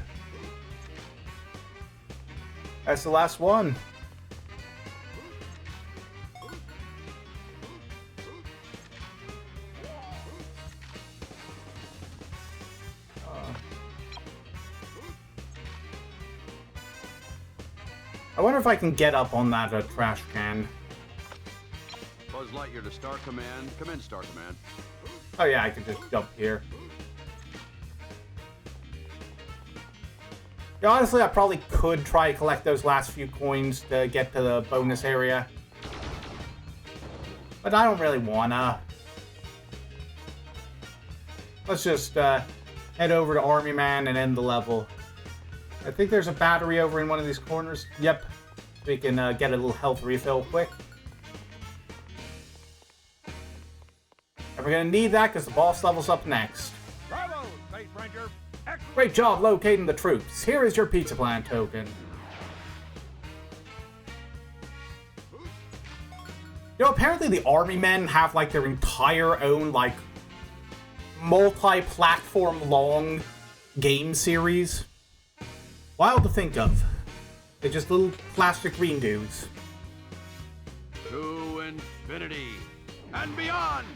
That's the last one. I wonder if I can get up on that trash can. Buzz Lightyear to Star Command. Come in, Star Command. Oh yeah, I can just jump here. Yeah, honestly, I probably could try to collect those last few coins to get to the bonus area. But I don't really wanna. Let's just head over to Army Man and end the level. I think there's a battery over in one of these corners. Yep. We can get a little health refill quick. And we're gonna need that because the boss level's up next. Bravo, Space Ranger. Excellent. Great job locating the troops. Here is your pizza plant token. You know, apparently the army men have like their entire own like multi-platform long game series. Wild to think of. They're just little plastic green dudes. To infinity and beyond.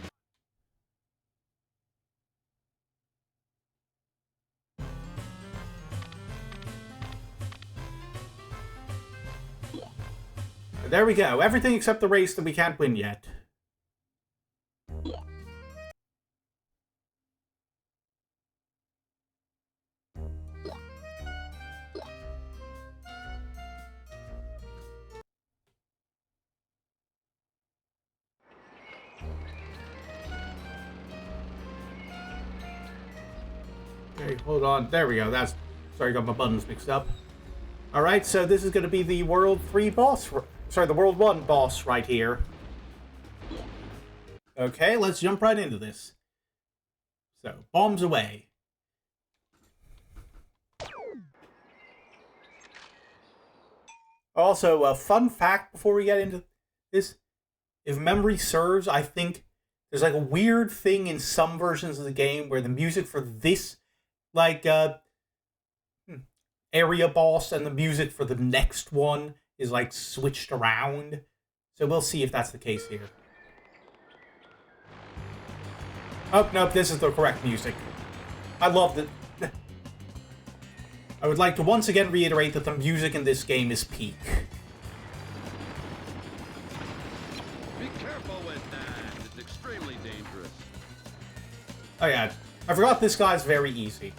There we go. Everything except the race that we can't win yet. Okay, hold on. There we go. That's... Sorry, got my buttons mixed up. Alright, so this is going to be the World 3 boss... Sorry, the World 1 boss right here. Okay, let's jump right into this. So, bombs away. Also, a fun fact before we get into this. If memory serves, I think there's like a weird thing in some versions of the game where the music for this, like, area boss and the music for the next one is like switched around. So we'll see if that's the case here. Oh, nope, this is the correct music. I loved it. I would like to once again reiterate that the music in this game is peak. Be careful with that. It's extremely dangerous. Oh yeah, I forgot this guy's very easy.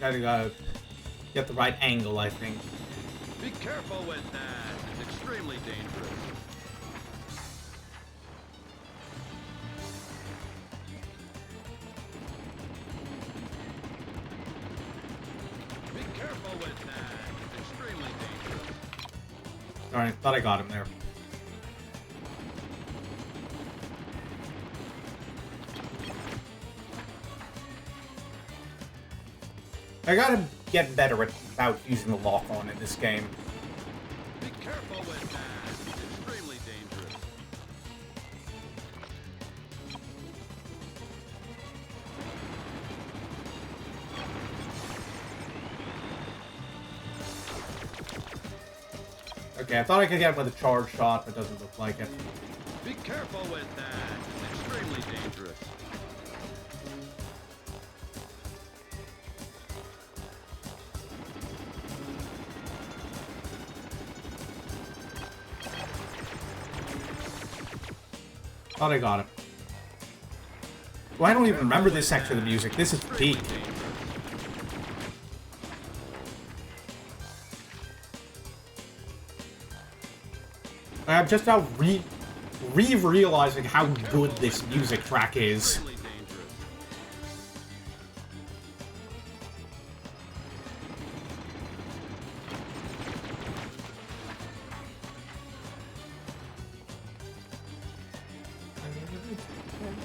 Gotta get the right angle, I think. Be careful with that. It's extremely dangerous. Be careful with that. It's extremely dangerous. Alright, thought I got him there. I gotta get better about using the lock-on in this game. Be careful with that. It's extremely dangerous. Okay, I thought I could get him with a charge shot, but doesn't look like it. Be careful with that. It's extremely dangerous. Thought I got him. Well, I don't even remember this section of the music. This is peak. I'm just now realizing how good this music track is.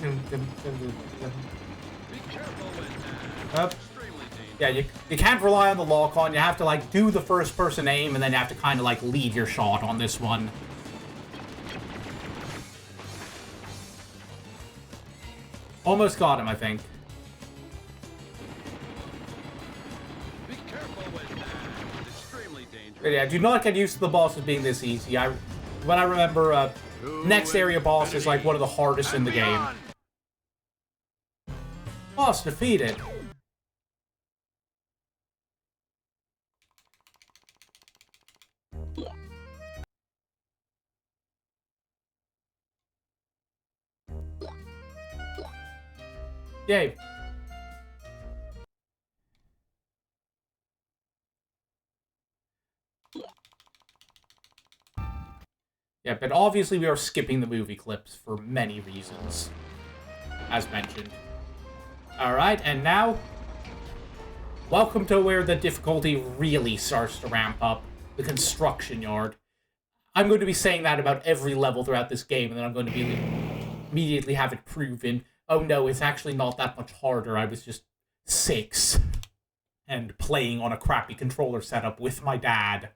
Extremely dangerous. Be careful with that. Up. Extremely dangerous. Yeah, you can't rely on the lock-on. You have to, like, do the first-person aim, and then you have to kind of, like, lead your shot on this one. Almost got him, I think. Be careful with that. It's extremely dangerous. But yeah, do not get used to the bosses being this easy. When I remember, next area boss is, like, one of the hardest in the game. Boss defeated. Yay. Yeah, but obviously we are skipping the movie clips for many reasons, as mentioned. Alright, and now, welcome to where the difficulty really starts to ramp up, the construction yard. I'm going to be saying that about every level throughout this game, and then I'm going to be immediately have it proven, oh no, it's actually not that much harder, I was just 6. And playing on a crappy controller setup with my dad,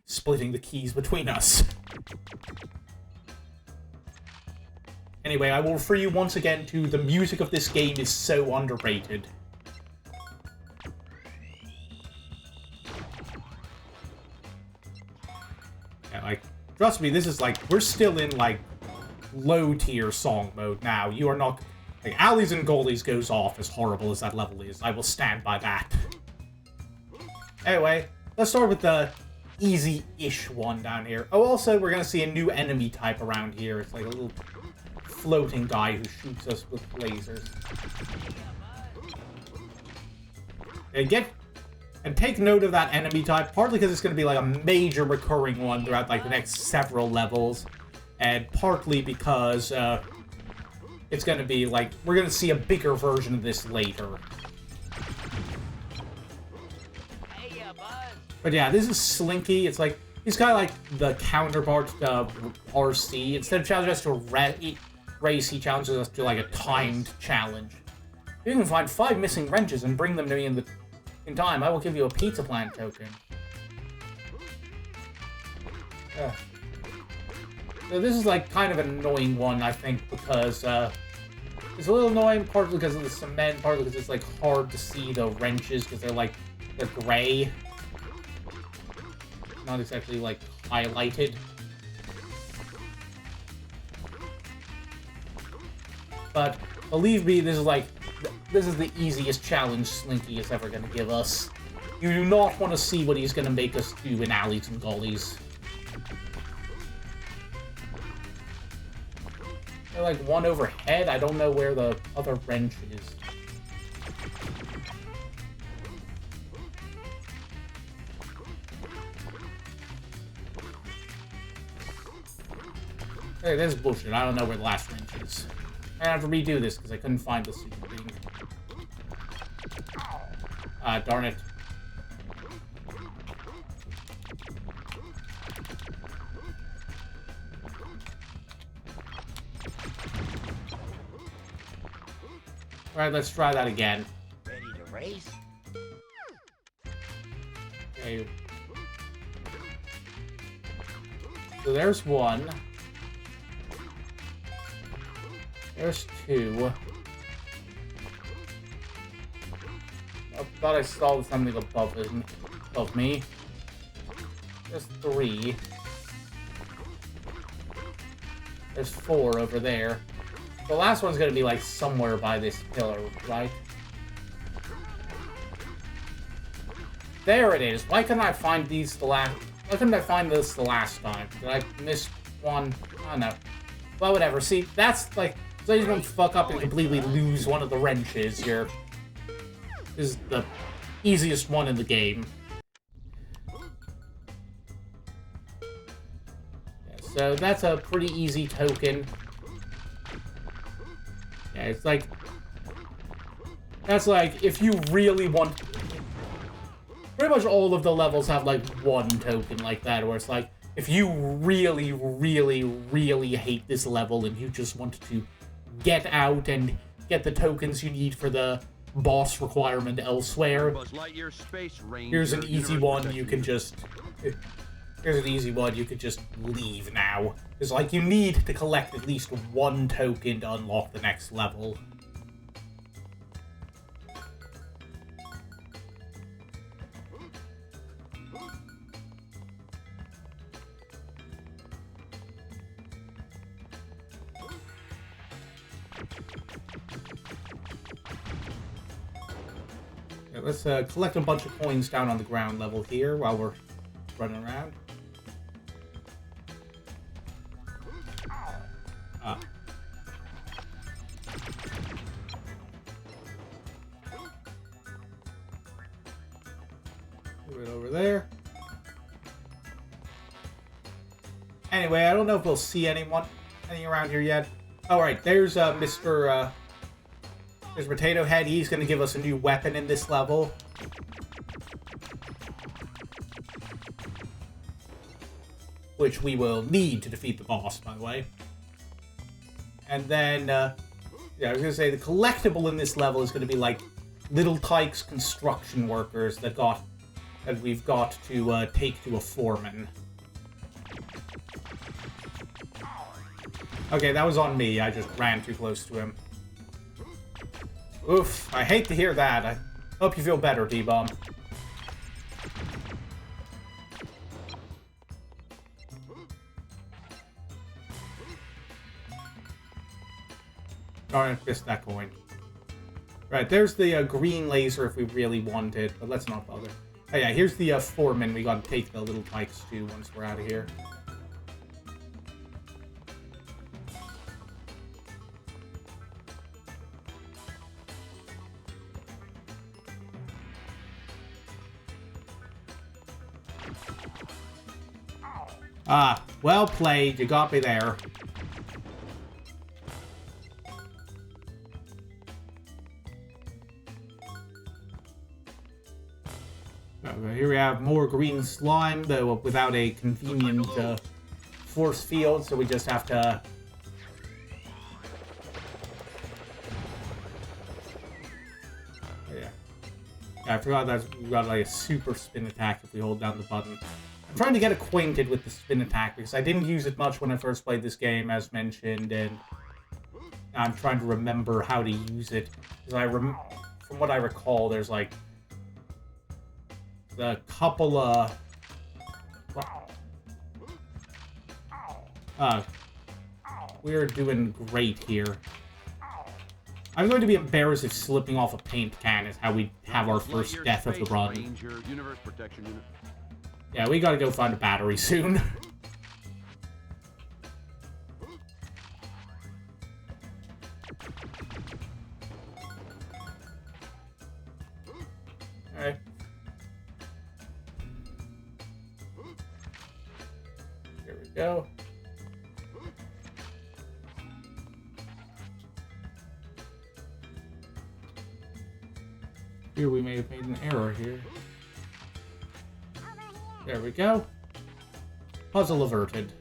splitting the keys between us. Anyway, I will refer you once again to the music of this game is so underrated. Yeah, like, trust me, this is like, we're still in, like, low-tier song mode now. You are not... Like, Alleys and Gullies goes off, as horrible as that level is. I will stand by that. Anyway, let's start with the easy-ish one down here. Oh, also, we're gonna see a new enemy type around here. It's like a little floating guy who shoots us with lasers. And take note of that enemy type, partly because it's gonna be like a major recurring one throughout like the next several levels, and partly because it's gonna be like, we're gonna see a bigger version of this later. But yeah, this is Slinky. It's like, he's kind of like the counterpart to RC. Instead of challenging us to a race, he challenges us to like a timed challenge. If you can find 5 missing wrenches and bring them to me in time, I will give you a pizza plant token. So this is like kind of an annoying one, I think, because it's a little annoying, partly because of the cement, partly because it's like hard to see the wrenches because they're gray. Not exactly like highlighted. But believe me, this is the easiest challenge Slinky is ever gonna give us. You do not want to see what he's gonna make us do in Alleys and Gullies. They're like one overhead. I don't know where the other wrench is. Hey, this is bullshit. I don't know where the last wrench is. I have to redo this because I couldn't find the secret thing. Darn it. Alright, let's try that again. Ready to race? Okay. So there's one. There's two. I thought I saw something above me. There's three. There's four over there. The last one's gonna be like somewhere by this pillar, right? There it is. Why couldn't I find these the last? Why couldn't I find this the last time? Did I miss one? I don't know. Well, whatever. See, that's like, so you don't fuck up and completely lose one of the wrenches here. This is the easiest one in the game. Yeah, so that's a pretty easy token. Yeah, it's like, that's like, if you really want, pretty much all of the levels have like one token like that, where it's like, if you really, really, really hate this level and you just want to get out and get the tokens you need for the boss requirement elsewhere, here's an easy one you can just... Here's an easy one you could just leave now. It's like, you need to collect at least one token to unlock the next level. Okay, let's collect a bunch of coins down on the ground level here while we're running around. Right over there. Anyway, I don't know if we'll see any around here yet. Alright, there's Mr. There's Potato Head. He's going to give us a new weapon in this level. Which we will need to defeat the boss, by the way. And then, yeah, I was going to say, the collectible in this level is going to be like Little Tyke's construction workers that we've got to take to a foreman. Okay, that was on me. I just ran too close to him. Oof, I hate to hear that. I hope you feel better, D-Bomb. Darn it, missed that coin. Right, there's the green laser if we really want it, but let's not bother. Oh yeah, here's the foreman we gotta take the Little Tykes to once we're out of here. Ah, well played, you got me there. Okay, here we have more green slime, though without a convenient force field, so we just have to... Yeah, I forgot that we got like a super spin attack if we hold down the button. I'm trying to get acquainted with the spin attack because I didn't use it much when I first played this game, as mentioned, and I'm trying to remember how to use it. Because from what I recall, there's like a couple of... we're doing great here. I'm going to be embarrassed if slipping off a paint can is how we have our first death of the run. Yeah, we gotta go find a battery soon. Alright. There we go. Here we may have made an error here. There we go. Puzzle averted.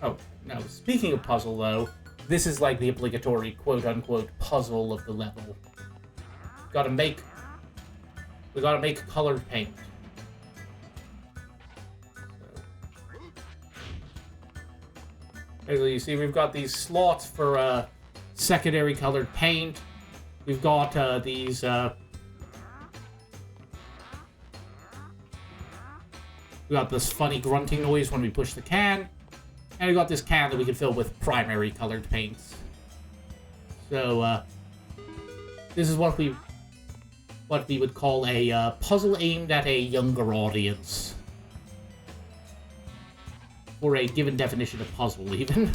Oh, now speaking of puzzle though, this is like the obligatory quote-unquote puzzle of the level. Gotta make we gotta make colored paint. As you see, we've got these slots for secondary colored paint. We've got these... we got this funny grunting noise when we push the can. And we got this can that we can fill with primary colored paints. So, this is what we would call a puzzle aimed at a younger audience. Or a given definition of puzzle, even.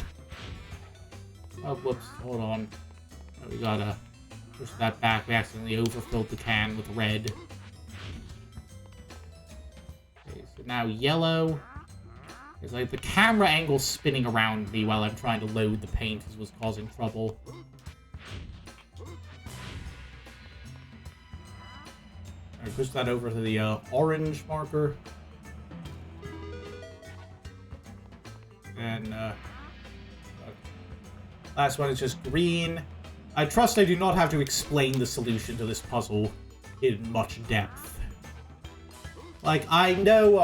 Oh, whoops, hold on. Oh, we gotta push that back. We accidentally overfilled the can with red. Okay, so now yellow. It's like the camera angle spinning around me while I'm trying to load the paint was causing trouble. I push that over to the orange marker. And last one is just green. I trust I do not have to explain the solution to this puzzle in much depth. Like, I know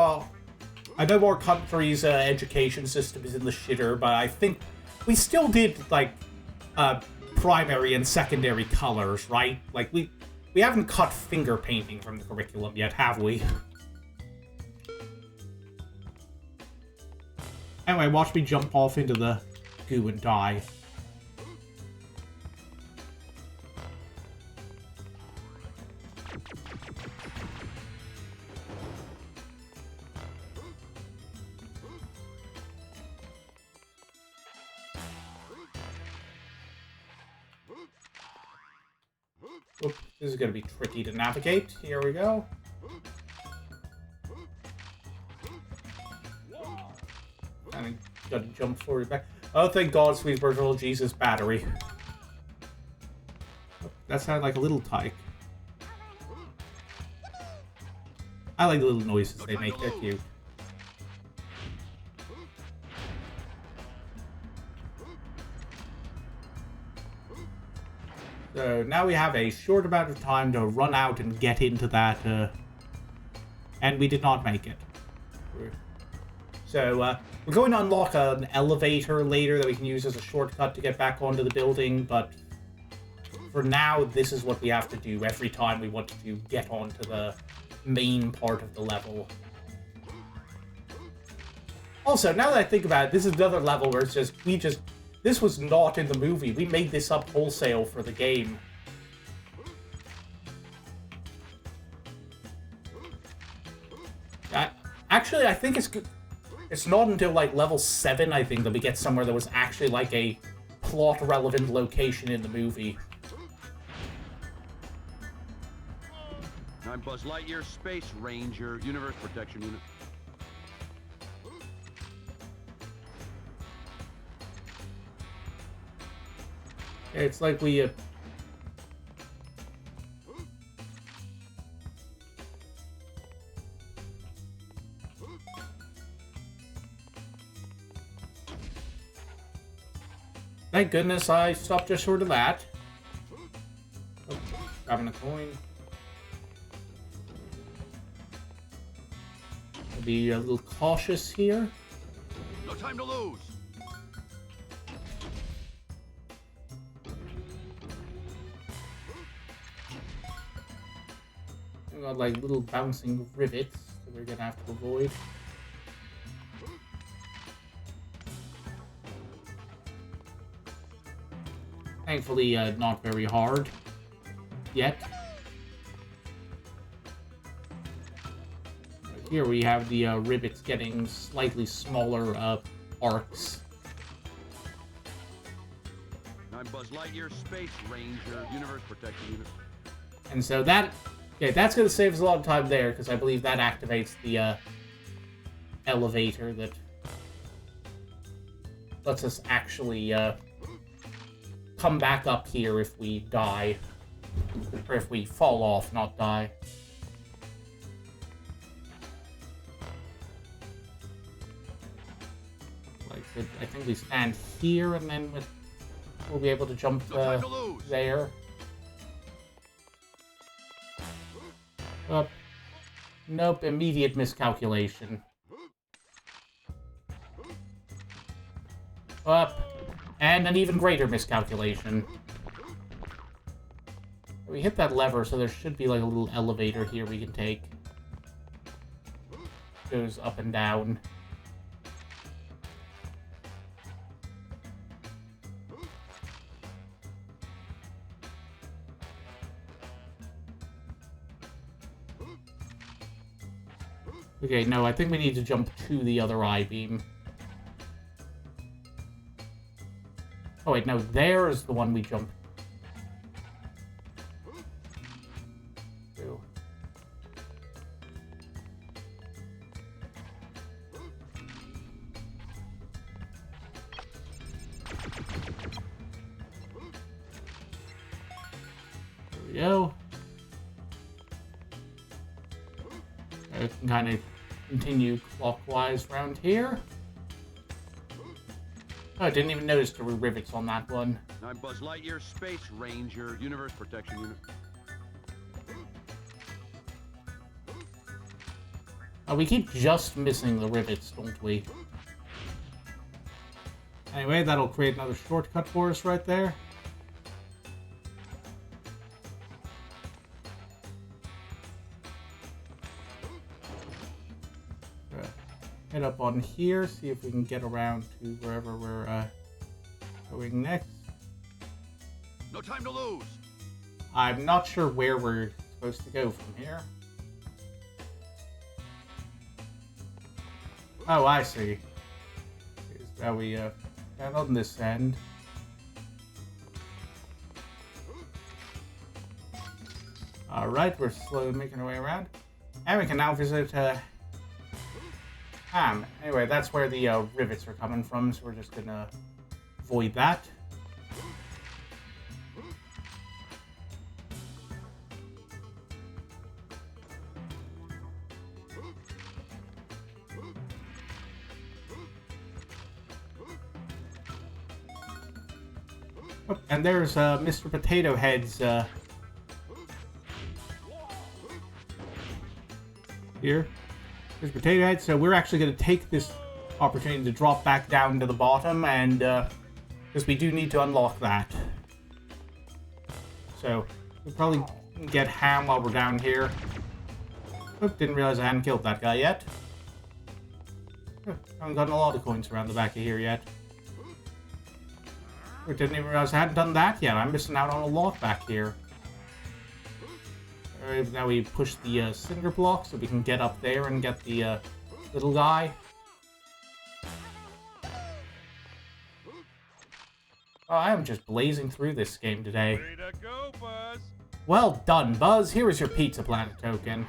our country's education system is in the shitter, but I think we still did, like, primary and secondary colors, right? Like, we haven't cut finger painting from the curriculum yet, have we? Anyway, watch me jump off into the goo and die. Oops, this is going to be tricky to navigate. Here we go. And gotta jump forward back. Oh, thank God, sweet virtual Jesus battery. That sounded like a little tyke. I like the little noises they make, they're cute. So now we have a short amount of time to run out and get into that, and we did not make it. So, we're going to unlock an elevator later that we can use as a shortcut to get back onto the building, but for now, this is what we have to do every time we want to get onto the main part of the level. Also, now that I think about it, this is another level where it's just, this was not in the movie. We made this up wholesale for the game. Actually, I think it's not until, like, level 7, I think, that we get somewhere that was actually, like, a plot-relevant location in the movie. I'm Buzz Lightyear, Space Ranger, Universe Protection Unit. It's like we, Thank goodness I stopped just short of that. Oh, grabbing a coin. I'll be a little cautious here. No time to lose. We've got like little bouncing rivets that we're gonna have to avoid. Thankfully, not very hard yet. Here we have the rivets getting slightly smaller arcs. I'm Buzz Lightyear, Space Ranger, Universe Protection Unit. And so that, okay, that's going to save us a lot of time there, because I believe that activates the elevator that lets us actually come back up here if we die. Or if we fall off, not die. Like, I think we stand here, and then we'll be able to jump there. Up. Nope, immediate miscalculation. Up. And an even greater miscalculation. We hit that lever, so there should be like a little elevator here we can take. Goes up and down. Okay, no, I think we need to jump to the other I-beam. Oh wait, no, there's the one we jumped to. There we go. I can kind of continue clockwise around here. Oh, I didn't even notice there were rivets on that one. I'm Buzz Lightyear, Space Ranger, Universe Protection Unit. Oh, we keep just missing the rivets, don't we? Anyway, that'll create another shortcut for us right there. Head up on here, see if we can get around to wherever we're going next. No time to lose. I'm not sure where we're supposed to go from here. Oh, I see. Here's how we down on this end. Alright, we're slowly making our way around. And we can now visit Ham. Anyway, that's where the rivets are coming from, so we're just gonna avoid that. Oh, and there's Mr. Potato Head's here. There's Potato Head, so we're actually going to take this opportunity to drop back down to the bottom, and because we do need to unlock that. So we'll probably get Ham while we're down here. Oop, didn't realize I hadn't killed that guy yet. Haven't gotten a lot of coins around the back of here yet. Didn't even realize I hadn't done that yet. I'm missing out on a lot back here. Now we push the cinder block so we can get up there and get the little guy. Oh, I am just blazing through this game today. Way to go, Buzz. Well done, Buzz. Here is your Pizza Planet token.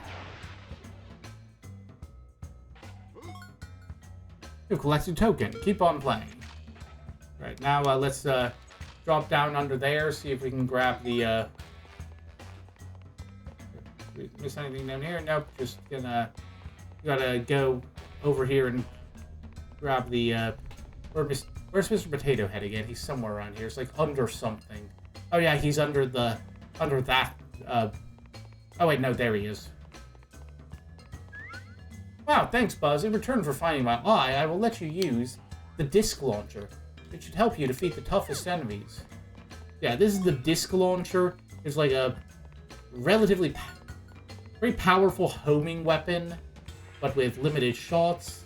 You've collected token. Keep on playing. Right, now let's drop down under there, see if we can grab the... Miss anything down here? Nope, just gonna... Gotta go over here and grab the... Where's Mr. Potato Head again? He's somewhere around here. It's like under something. Oh yeah, he's under the... Under that... Oh wait, no, there he is. Wow, thanks, Buzz. In return for finding my eye, I will let you use the disc launcher. It should help you defeat the toughest enemies. Yeah, this is the disc launcher. It's like a relatively very powerful homing weapon, but with limited shots.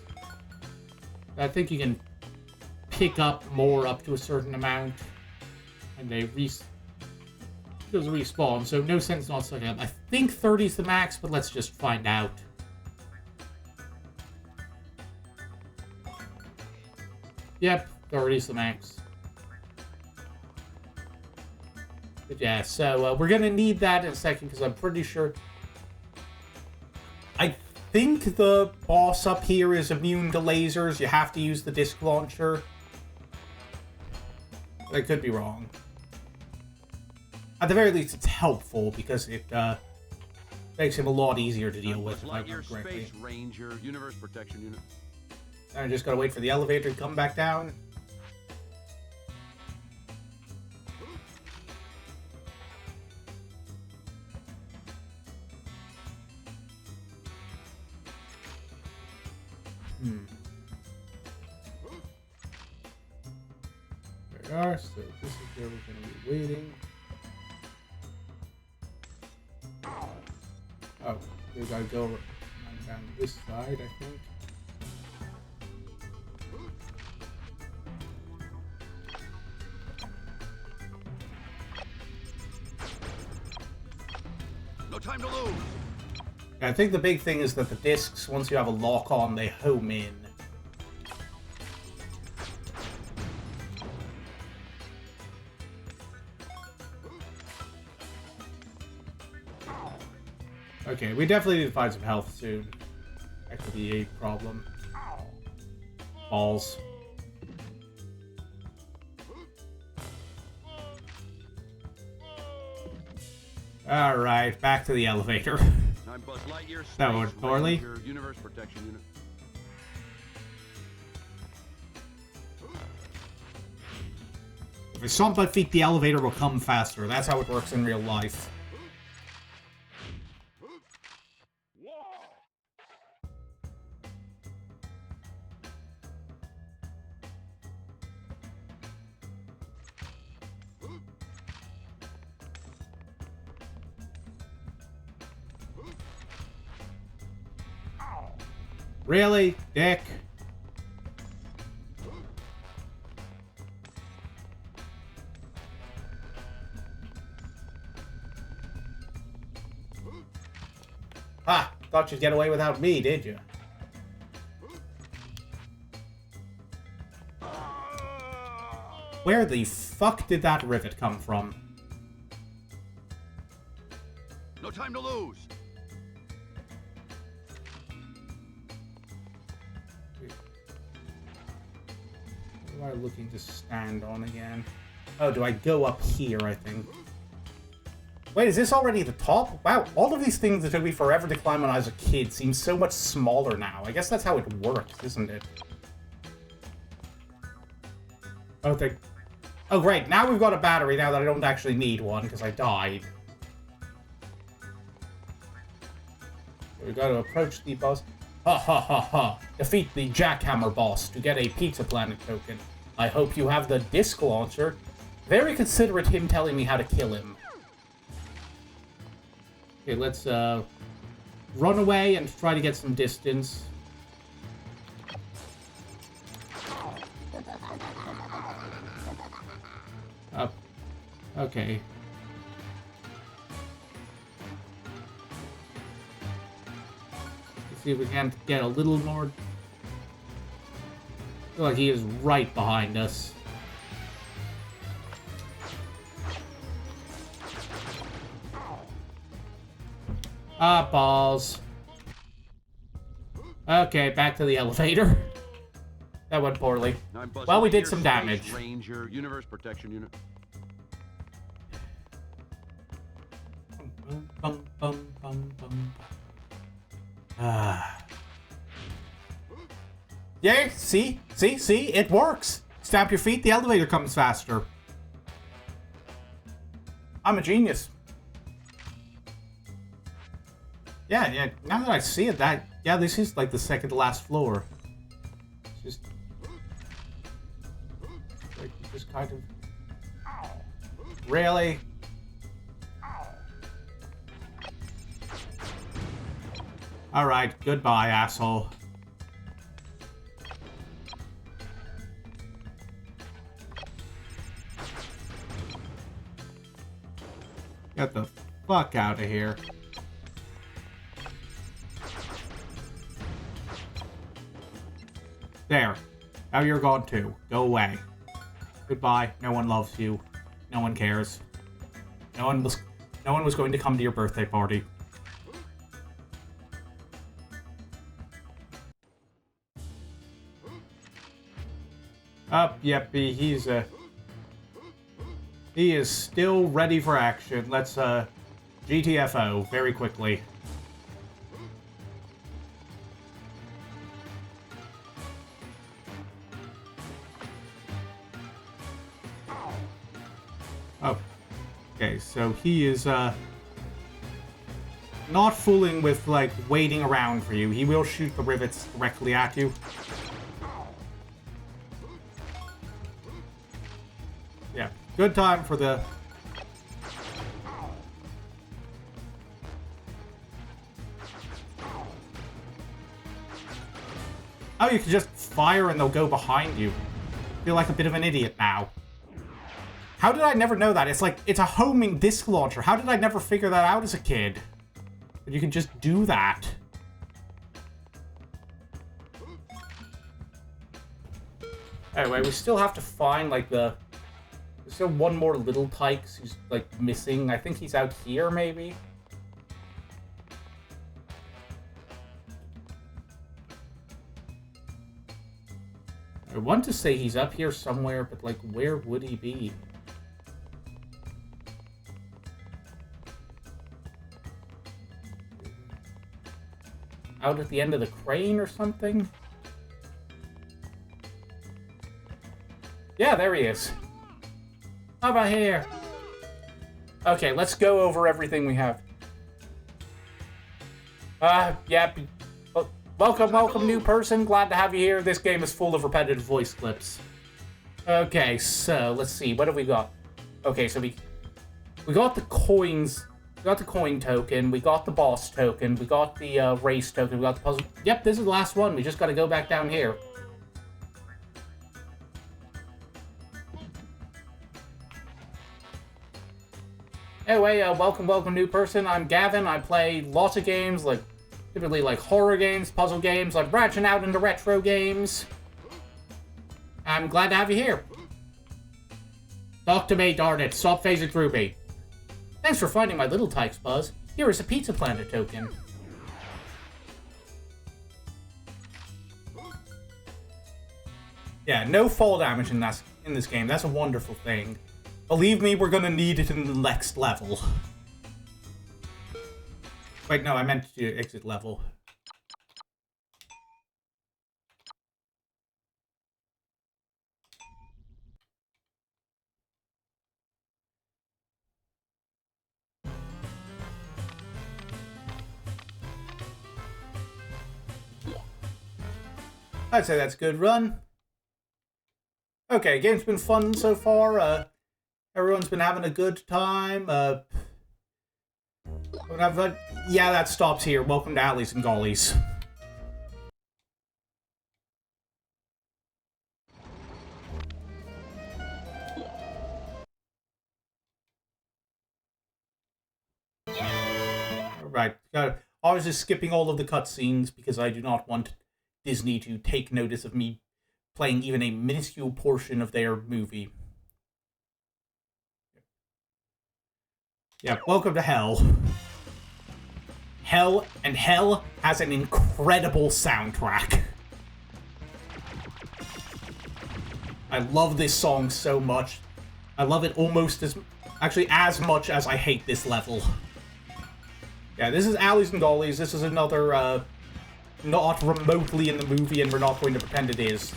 I think you can pick up more up to a certain amount, and they respawn. So no sense not sucking up. I think 30 is the max, but let's just find out. Yep, 30 is the max. But yeah, so we're gonna need that in a second because I'm pretty sure. I think the boss up here is immune to lasers. You have to use the disc launcher. But I could be wrong. At the very least, it's helpful because it makes him a lot easier to deal with. Lightyear, Space Ranger, Universe Protection Unit. I just gotta wait for the elevator to come back down. There we are. So this is where we're going to be waiting. Oh, we gotta go down this side, I think. No time to lose. I think the big thing is that the discs, once you have a lock on, they home in. Okay, we definitely need to find some health soon. That could be a problem. Balls. Alright, back to the elevator. I'm Buzz Lightyear. That went Space poorly. Ranger, Universe Protection Unit. If it's something that feet, the elevator will come faster. That's how it works in real life. Really, Dick? Ha! Thought you'd get away without me, did you? Where the fuck did that rivet come from? No time to lose. What am I looking to stand on again? Oh, do I go up here, I think? Wait, is this already the top? Wow, all of these things that took me forever to climb when I was a kid seem so much smaller now. I guess that's how it works, isn't it? Oh, great. Now we've got a battery now that I don't actually need one because I died. We've got to approach the boss. Ha ha ha ha. Defeat the Jackhammer boss to get a Pizza Planet token. I hope you have the disc launcher. Very considerate him telling me how to kill him. Okay, let's run away and try to get some distance. Up. Okay. Let's see if we can get a little more. I feel like he is right behind us. Ah, balls. Okay, back to the elevator. That went poorly. Well, we did some damage. Space Ranger, Universe Protection Unit. Yeah, see? It works. Stamp your feet, the elevator comes faster. I'm a genius. Yeah, now that I see it, yeah, this is like the second to last floor. It's just kind of... Really? Alright, goodbye, asshole. Get the fuck out of here. There. Now you're gone too. Go away. Goodbye. No one loves you. No one cares. No one was going to come to your birthday party. Yep, he is still ready for action. Let's GTFO very quickly. Oh. Okay, so he is not fooling with, like, waiting around for you. He will shoot the rivets directly at you. Yeah, good time for the... Oh, you can just fire and they'll go behind you. I feel like a bit of an idiot now. How did I never know that? It's like, it's a homing disc launcher. How did I never figure that out as a kid? But you can just do that. Anyway, we still have to find, like, there's still one more little Tykes who's, like, missing. I think he's out here, maybe? I want to say he's up here somewhere, but, like, where would he be? Out at the end of the crane or something? Yeah, there he is. How about here? Okay, let's go over everything we have. Yeah. Welcome, new person. Glad to have you here. This game is full of repetitive voice clips. Okay, so, let's see. What have we got? Okay, so we got the coins... We got the coin token, we got the boss token, we got the race token, we got the puzzle... Yep, this is the last one. We just gotta go back down here. Anyway, welcome new person. I'm Gavin. I play lots of games, like, typically like horror games, puzzle games. I'm branching out into retro games. I'm glad to have you here. Talk to me, darn it. Stop phasing through me. Thanks for finding my little Tykes, Buzz. Here is a Pizza Planet token. Yeah, no fall damage in this game. That's a wonderful thing. Believe me, we're gonna need it in the next level. Wait, no, I meant to exit level. I'd say that's a good run. Okay, game's been fun so far. Everyone's been having a good time. Yeah, that stops here. Welcome to Alleys and Gullies. Alright, obviously skipping all of the cutscenes because I do not want Disney to take notice of me playing even a minuscule portion of their movie. Yeah, welcome to Hell. Hell has an incredible soundtrack. I love this song so much. I love it almost as much as I hate this level. Yeah, this is Alleys and Gullies. This is another, not remotely in the movie, and we're not going to pretend it is.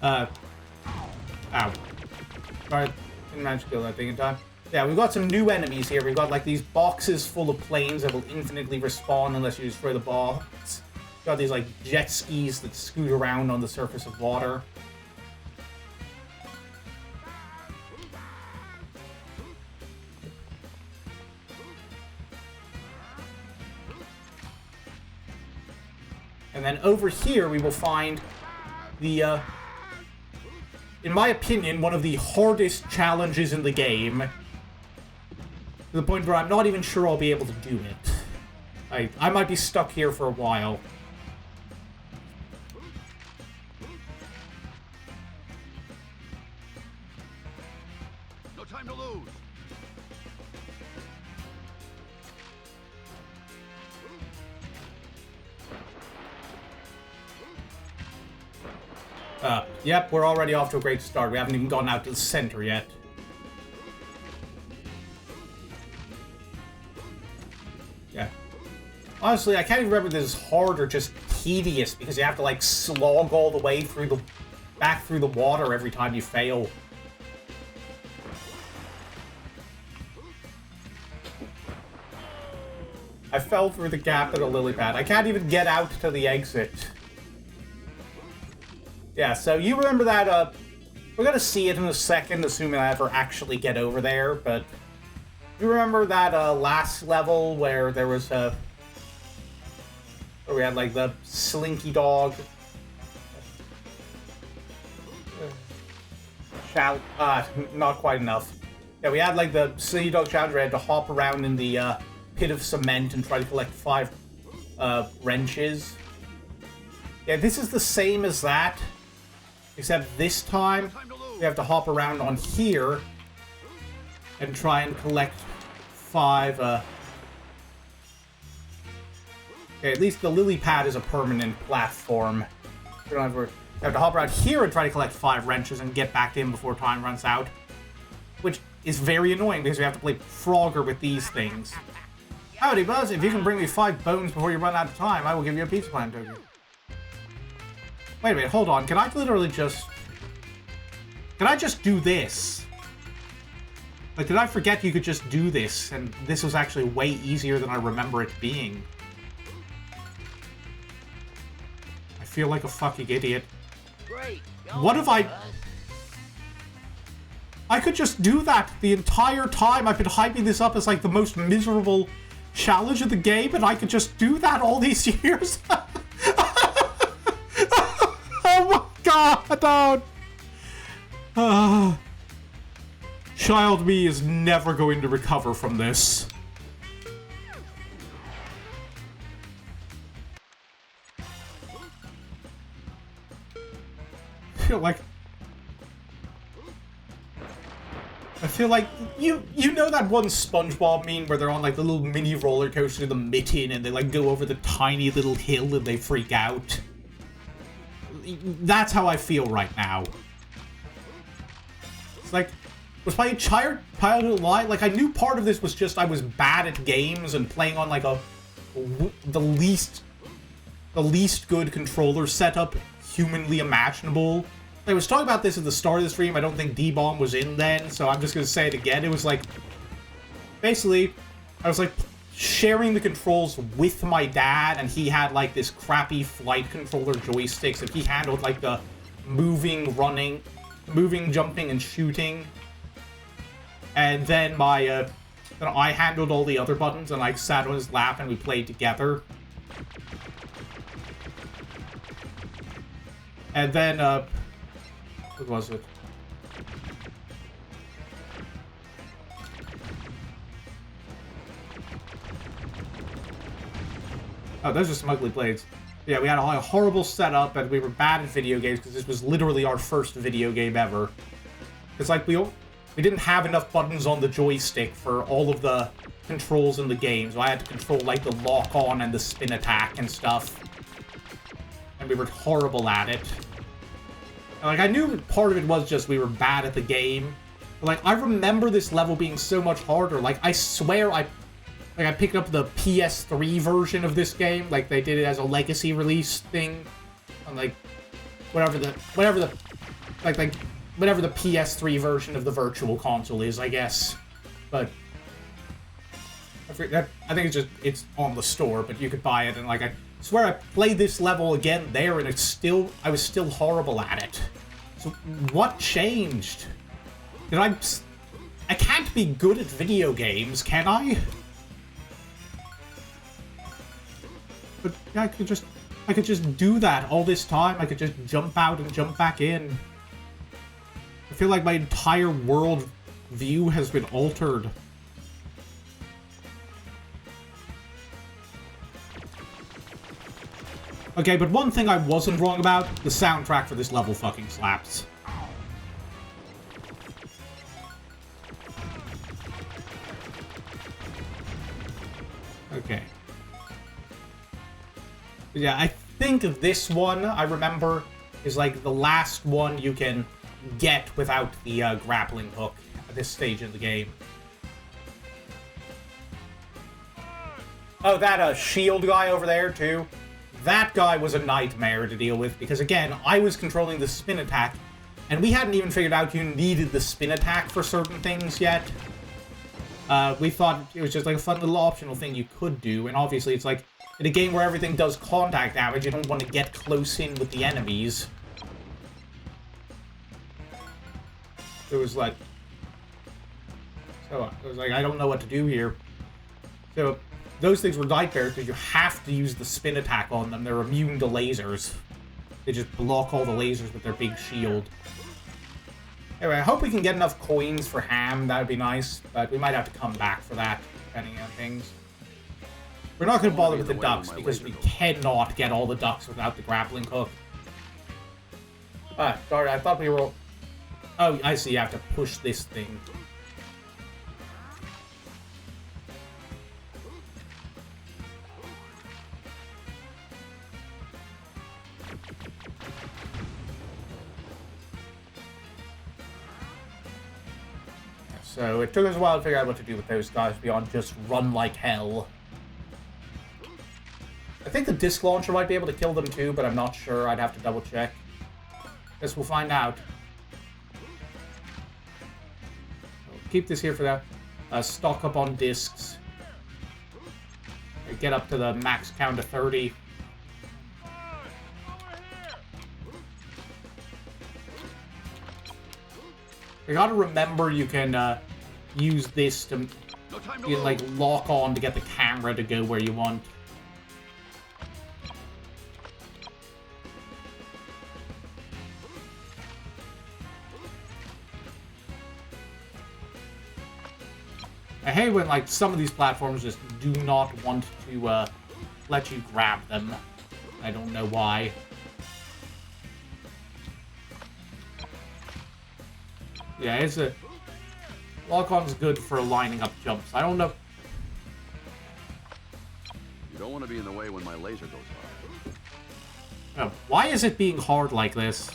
Ow. Sorry, didn't manage to kill that thing in time. Yeah, we've got some new enemies here. We've got, like, these boxes full of planes that will infinitely respawn unless you destroy the boss. We've got these, like, jet skis that scoot around on the surface of water. And then over here we will find the, in my opinion, one of the hardest challenges in the game. To the point where I'm not even sure I'll be able to do it. I might be stuck here for a while. No time to lose. Yep, we're already off to a great start. We haven't even gone out to the center yet. Yeah. Honestly, I can't even remember if this is hard or just tedious, because you have to, like, slog all the way through back through the water every time you fail. I fell through the gap in a lily pad. I can't even get out to the exit. Yeah, so you remember that, we're gonna see it in a second, assuming I ever actually get over there, but... You remember that, last level where there was, where we had, like, the slinky dog? Not quite enough. Yeah, we had, like, the slinky dog challenge where I had to hop around in the, pit of cement and try to collect 5, wrenches. Yeah, this is the same as that, except this time we have to hop around on here and try and collect 5, okay, at least the lily pad is a permanent platform. We don't have to hop around here and try to collect 5 wrenches and get back in before time runs out. Which is very annoying because we have to play Frogger with these things. Howdy, Buzz. If you can bring me 5 bones before you run out of time, I will give you a pizza plant token. Wait a minute, hold on. Can I literally just... Can I just do this? Like, did I forget you could just do this, and this was actually way easier than I remember it being? I feel like a fucking idiot. Great. What if I could just do that the entire time. I've been hyping this up as, like, the most miserable challenge of the game, and I could just do that all these years? Oh my god, don't! Child me is never going to recover from this. I feel like you know that one SpongeBob meme where they're on like the little mini roller coaster, the mitten, and they like go over the tiny little hill and they freak out. That's how I feel right now. It's like, was my entire childhood lie? Like, I knew part of this was just I was bad at games and playing on like the least good controller setup humanly imaginable. I was talking about this at the start of the stream. I don't think D-Bomb was in then, so I'm just gonna say it again. It was like, basically, I was like sharing the controls with my dad, and he had like this crappy flight controller joysticks, and he handled like the moving, running, jumping, and shooting. And then then I handled all the other buttons, and I sat on his lap, and we played together. And then, what was it? Oh, those are some ugly blades. Yeah, we had a horrible setup, and we were bad at video games, because this was literally our first video game ever. It's like, we didn't have enough buttons on the joystick for all of the controls in the game, so I had to control, like, the lock-on and the spin attack and stuff. And we were horrible at it. Like, I knew part of it was just we were bad at the game. But, like, I remember this level being so much harder. Like, I swear I picked up the PS3 version of this game. Like, they did it as a legacy release thing. And, like, whatever the PS3 version of the Virtual Console is, I guess. But I think it's on the store, but you could buy it, and, like, I swear I played this level again there, and I was still horrible at it. So what changed? I can't be good at video games, can I? But yeah, I could just do that all this time. I could just jump out and jump back in. I feel like my entire world view has been altered. Okay, but one thing I wasn't wrong about, the soundtrack for this level fucking slaps. Okay. Yeah, I think this one, I remember, is like the last one you can get without the grappling hook at this stage of the game. Oh, that shield guy over there, too. That guy was a nightmare to deal with, because again, I was controlling the spin attack, and we hadn't even figured out you needed the spin attack for certain things yet. we thought it was just like a fun little optional thing you could do, and obviously it's like, in a game where everything does contact damage, you don't want to get close in with the enemies. It was like... So, I was like, I don't know what to do here. So, those things were nightmares because you have to use the spin attack on them. They're immune to lasers. They just block all the lasers with their big shield. Anyway, I hope we can get enough coins for Ham. That would be nice, but we might have to come back for that, depending on things. We're not going to bother with the ducks because we cannot get all the ducks without the grappling hook. Ah, sorry, I thought we were... Oh, I see, you have to push this thing. So it took us a while to figure out what to do with those guys beyond just run like hell. I think the disc launcher might be able to kill them too, but I'm not sure. I'd have to double check. Guess we'll find out. So keep this here for that. Stock up on discs. Get up to the max count of 30. You gotta remember you can use this to you can, like, lock on to get the camera to go where you want. I hate when, like, some of these platforms just do not want to let you grab them. I don't know why. Yeah, it's a... Lock-on's good for lining up jumps. I don't know... You don't want to be in the way when my laser goes off. Oh, why is it being hard like this?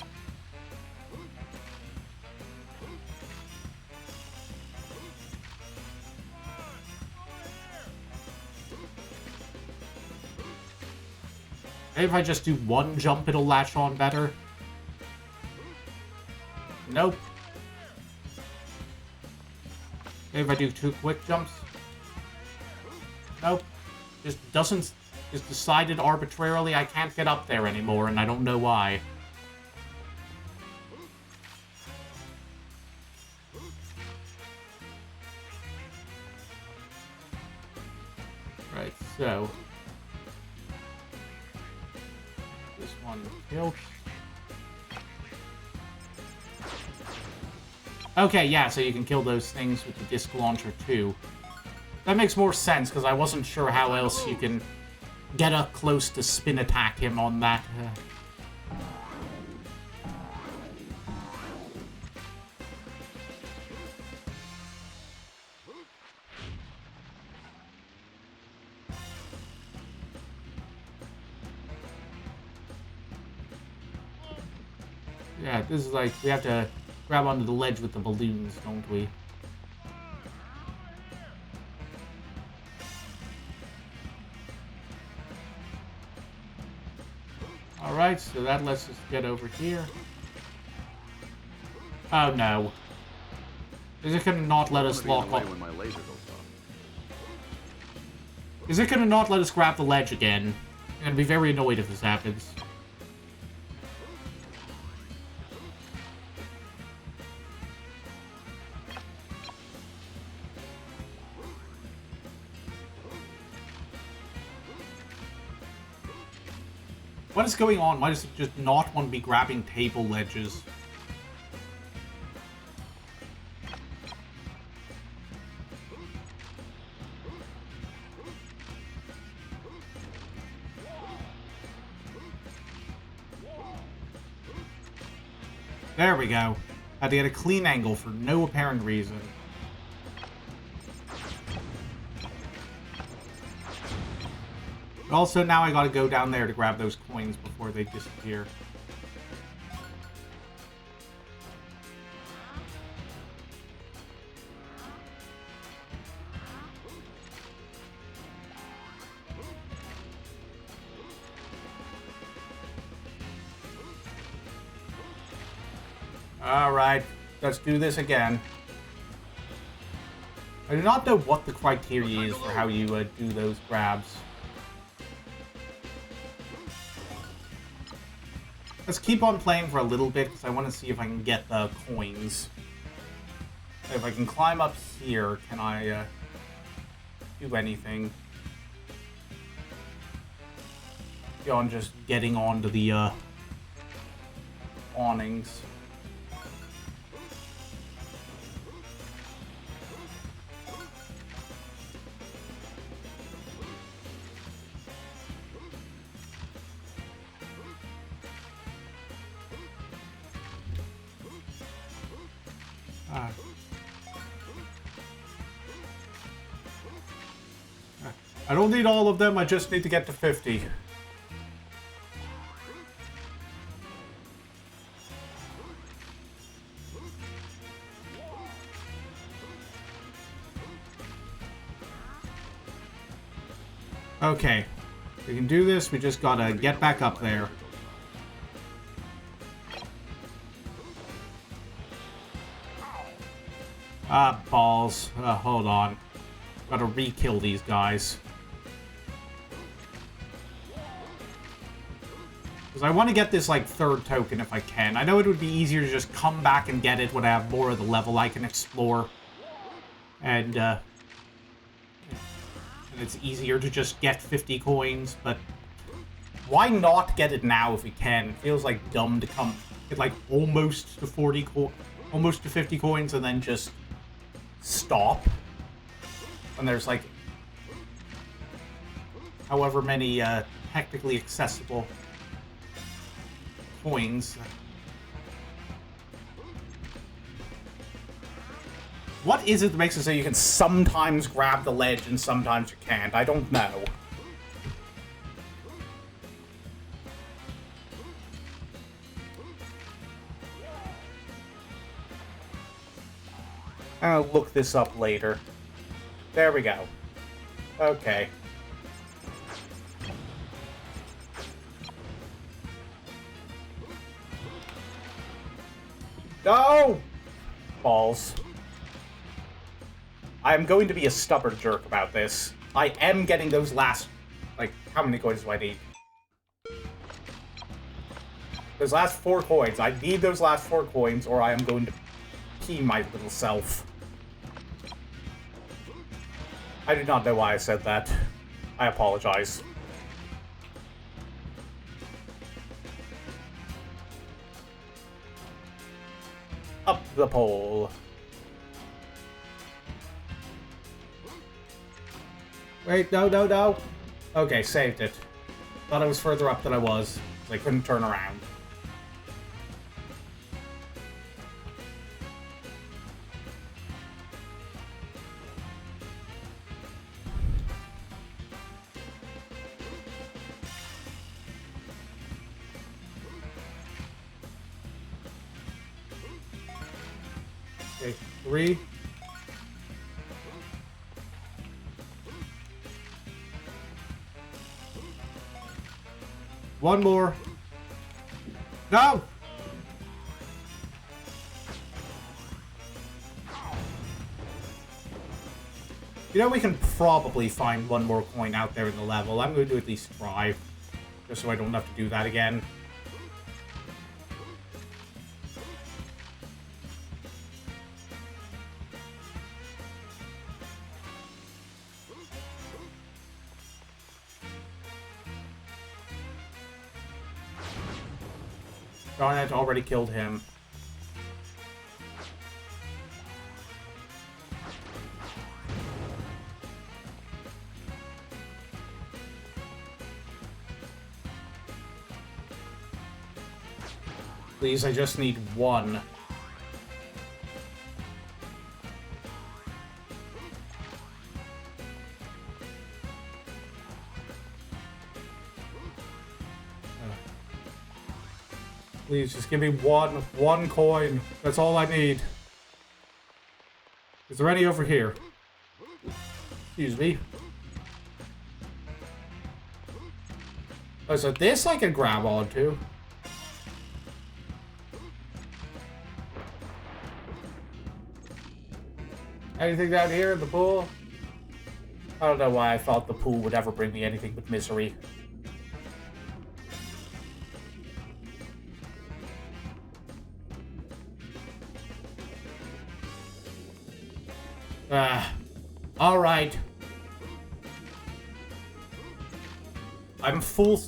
Maybe if I just do one jump, it'll latch on better. Nope. Maybe if I do 2 quick jumps. Nope. Just doesn't... Just decided arbitrarily I can't get up there anymore, and I don't know why. Right, so... This one killed. Okay, yeah, so you can kill those things with the disc launcher too. That makes more sense, because I wasn't sure how else you can get up close to spin attack him on that. Yeah, this is like, we have to grab onto the ledge with the balloons, don't we? Alright, so that lets us get over here. Oh no. Is it gonna not let us lock on? Is it gonna not let us grab the ledge again? I'm gonna be very annoyed if this happens. What is going on? Why does it just not want to be grabbing table ledges? There we go. Had to get a clean angle for no apparent reason. Also, now I gotta go down there to grab those coins before they disappear. Alright, let's do this again. I do not know what the criteria is for how you do those grabs. Let's keep on playing for a little bit, because I want to see if I can get the coins. If I can climb up here, can I do anything? Beyond just getting onto the awnings. I don't need all of them, I just need to get to 50. Okay. We can do this, we just gotta get back up there. Ah, balls. Hold on. Gotta re-kill these guys. Because I want to get this, like, third token if I can. I know it would be easier to just come back and get it when I have more of the level I can explore. And it's easier to just get 50 coins, but why not get it now if we can? It feels like dumb to get, like, almost to 50 coins and then just stop. When there's, like, however many technically accessible coins. What is it that makes it so you can sometimes grab the ledge and sometimes you can't? I don't know. I'll look this up later. There we go. Okay. No! Balls. I am going to be a stubborn jerk about this. I am getting those last... Like, how many coins do I need? Those last 4 coins. I need those last 4 coins, or I am going to pee my little self. I do not know why I said that. I apologize. Up the pole. Wait, no, no, no. Okay, saved it. Thought I was further up than I was. I couldn't turn around. Okay, 3. One more. No! You know, we can probably find one more coin out there in the level. I'm going to at least try. Just so I don't have to do that again. Darn it, already killed him. Please, I just need one. Please, just give me one coin. That's all I need. Is there any over here? Excuse me. Oh, so this I can grab onto. Anything down here in the pool? I don't know why I thought the pool would ever bring me anything but misery. Alright. I'm full...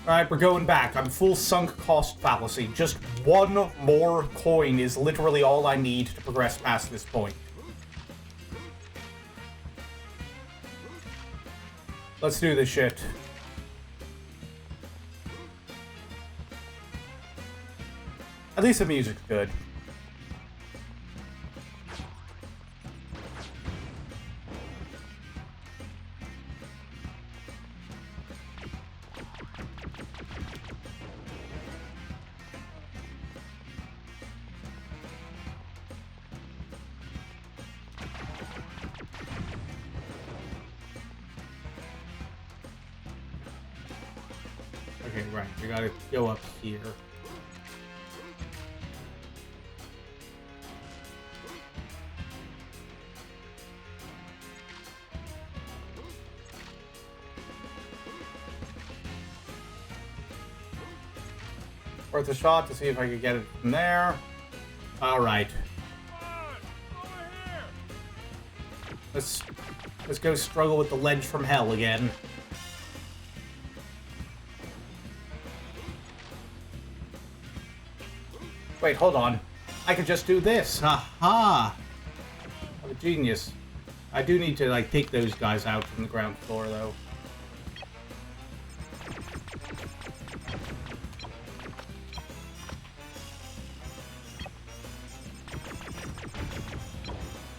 Alright, we're going back. I'm full sunk cost fallacy. Just one more coin is literally all I need to progress past this point. Let's do this shit. At least the music's good. Okay, right. We gotta go up here. Worth a shot to see if I can get it from there. Alright. Let's go struggle with the ledge from hell again. Wait, hold on. I could just do this. Aha! I'm a genius. I do need to, like, take those guys out from the ground floor, though.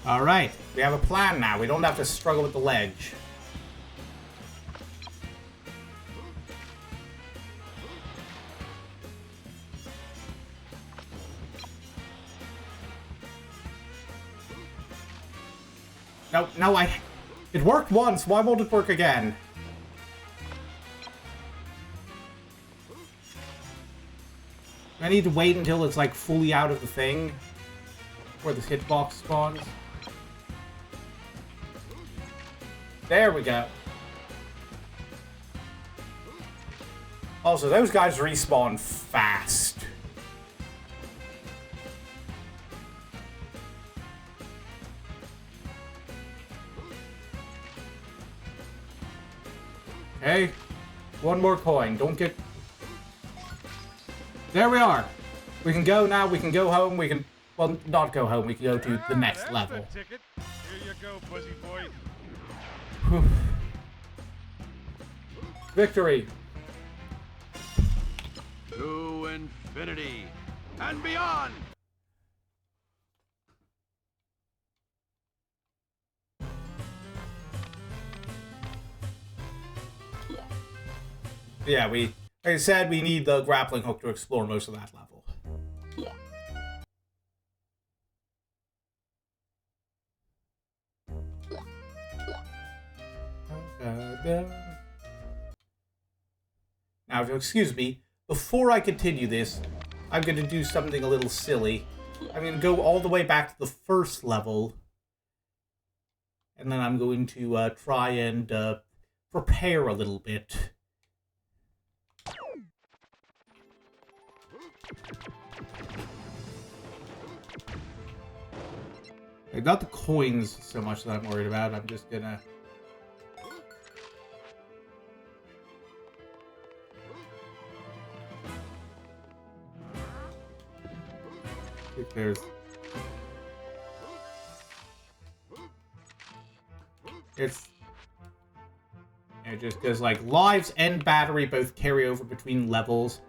Alright, we have a plan now. We don't have to struggle with the ledge. No, it worked once, why won't it work again? I need to wait until it's, like, fully out of the thing, where this hitbox spawns. There we go. Also, those guys respawn fast. Okay, one more coin. Don't get... There we are. We can go now. We can go home. We can... Well, not go home. We can go to the next level. Ticket. Here you go, Buzzy boy. Whew. Victory. To infinity and beyond. Yeah, like I said, we need the grappling hook to explore most of that level. Now, if you'll excuse me, before I continue this, I'm going to do something a little silly. I'm going to go all the way back to the first level, and then I'm going to try and prepare a little bit. Not the coins so much that I'm worried about. I'm just gonna... I think there's... It's... Yeah, just because, like, lives and battery both carry over between levels.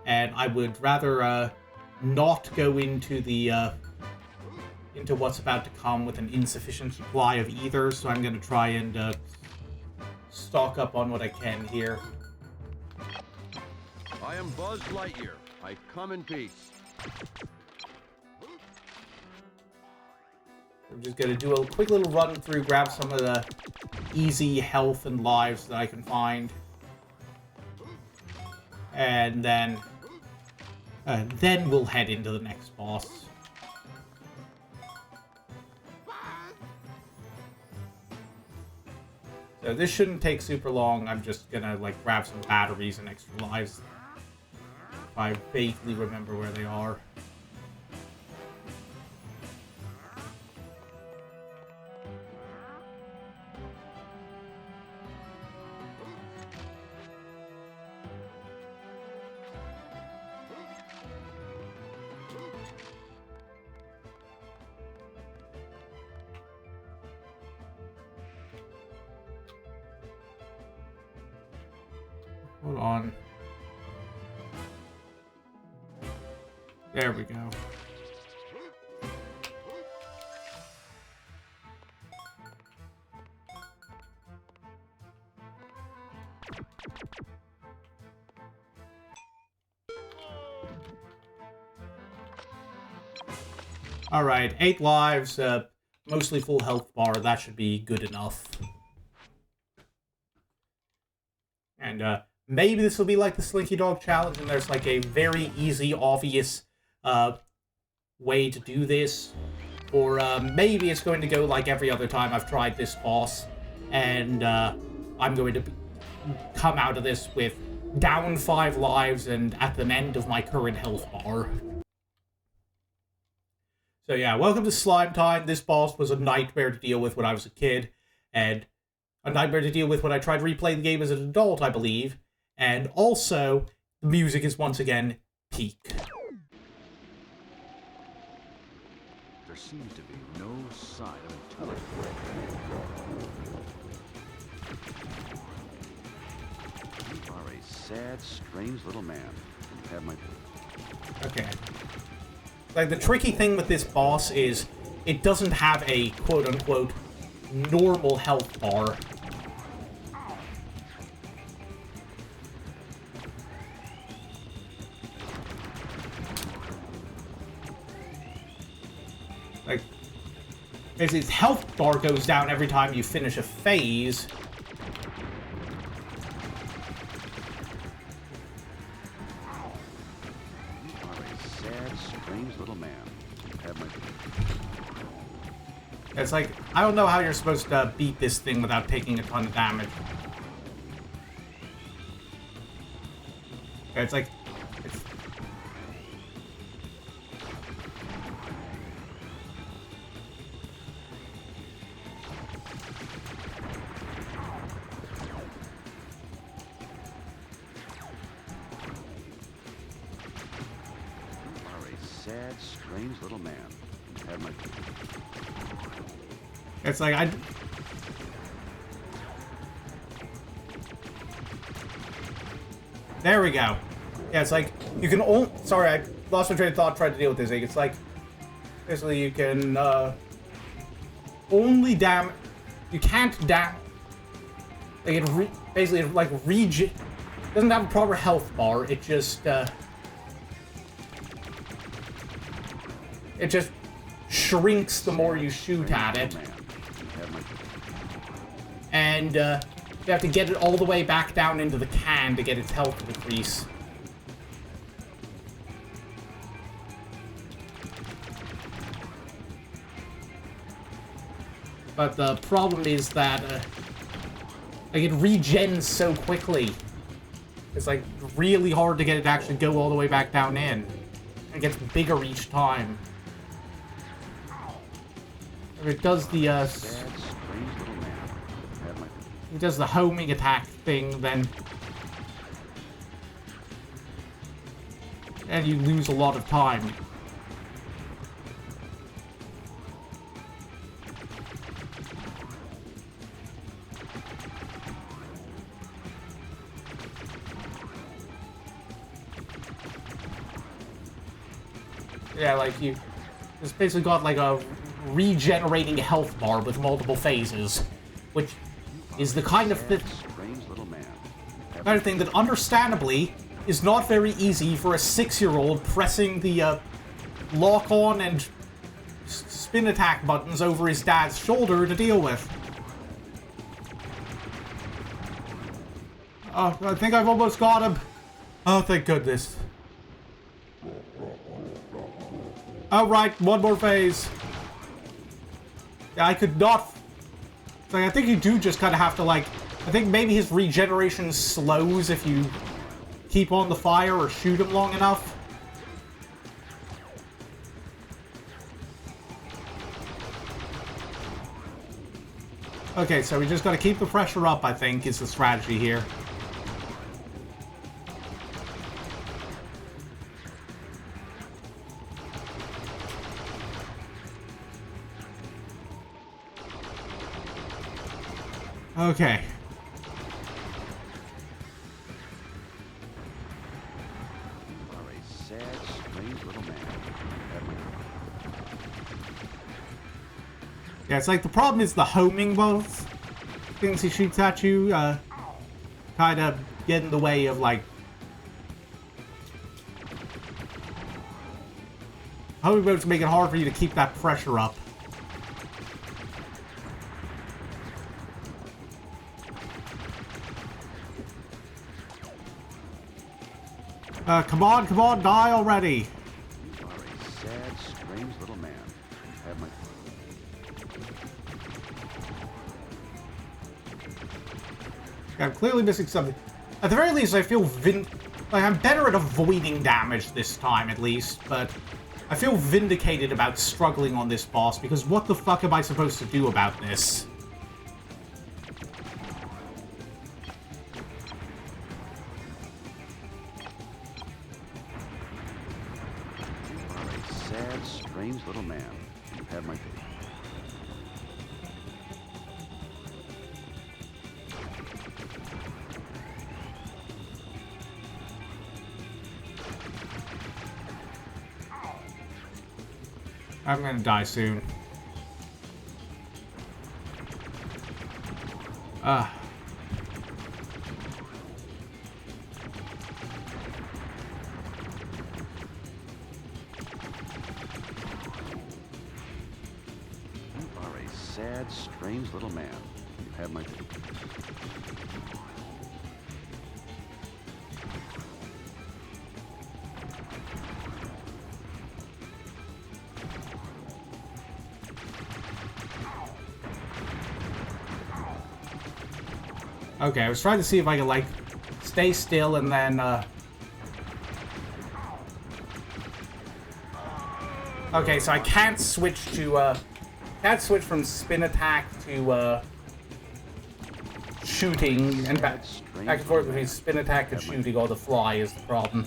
And I would rather, not go into the, into what's about to come with an insufficient supply of either, so I'm going to try and stock up on what I can here. I am Buzz Lightyear. I come in peace. I'm just going to do a quick little run through, grab some of the easy health and lives that I can find. And then we'll head into the next boss. So this shouldn't take super long. I'm just gonna, like, grab some batteries and extra lives. If I vaguely remember where they are. Hold on. There we go. Alright, 8 lives, mostly full health bar. That should be good enough. And, maybe this will be like the Slinky Dog Challenge, and there's like a very easy, obvious way to do this. Or maybe it's going to go like every other time I've tried this boss, and I'm going to come out of this with down 5 lives and at the end of my current health bar. So yeah, welcome to Slime Time. This boss was a nightmare to deal with when I was a kid, and a nightmare to deal with when I tried to replay the game as an adult, I believe. And also, the music is once again peak. There seems to be no sign of intelligence. You are a sad, strange little man. You have my... Okay. Like, the tricky thing with this boss is it doesn't have a quote-unquote normal health bar. Like, basically, its health bar goes down every time you finish a phase. It's like, I don't know how you're supposed to beat this thing without taking a ton of damage. It's like... You are a sad, strange little man. Have my... It's like, There we go. Yeah, it's like, you can only... Sorry, I lost my train of thought trying to deal with this thing. It's like, basically you can, only damage... You can't damage... Like, it basically, like, it doesn't have a proper health bar. It just, It just shrinks the more you shoot at it. And, you have to get it all the way back down into the can to get its health to decrease. But the problem is that, like, it regens so quickly. It's, like, really hard to get it to actually go all the way back down in. It gets bigger each time. If it does the, He does the homing attack thing, then and you lose a lot of time. Yeah, like it's basically got like a regenerating health bar with multiple phases, which is the kind of thing that, understandably, is not very easy for a 6-year-old pressing the lock-on and spin attack buttons over his dad's shoulder to deal with. Oh, I think I've almost got him. Oh, thank goodness. Alright, one more phase. Yeah, I could not Like, I think you do just kind of have to, like... I think maybe his regeneration slows if you keep on the fire or shoot him long enough. Okay, so we just gotta keep the pressure up, I think, is the strategy here. Okay. Yeah, it's like the problem is the homing both things he shoots at you, kind of get in the way of, like... Homing boats make it hard for you to keep that pressure up. Come on, die already! You are a sad, strange little man. Have my... I'm clearly missing something. At the very least, I feel like I'm better at avoiding damage this time, at least, but I feel vindicated about struggling on this boss, because what the fuck am I supposed to do about this? You are a sad, strange little man. You have my... I'm gonna die soon. You are a sad, strange little man. You have my... Okay, I was trying to see if I could, like, stay still and then, Okay, so I can't switch to, can't switch from spin attack to, shooting, and back and forth between spin attack and shooting, or the fly is the problem.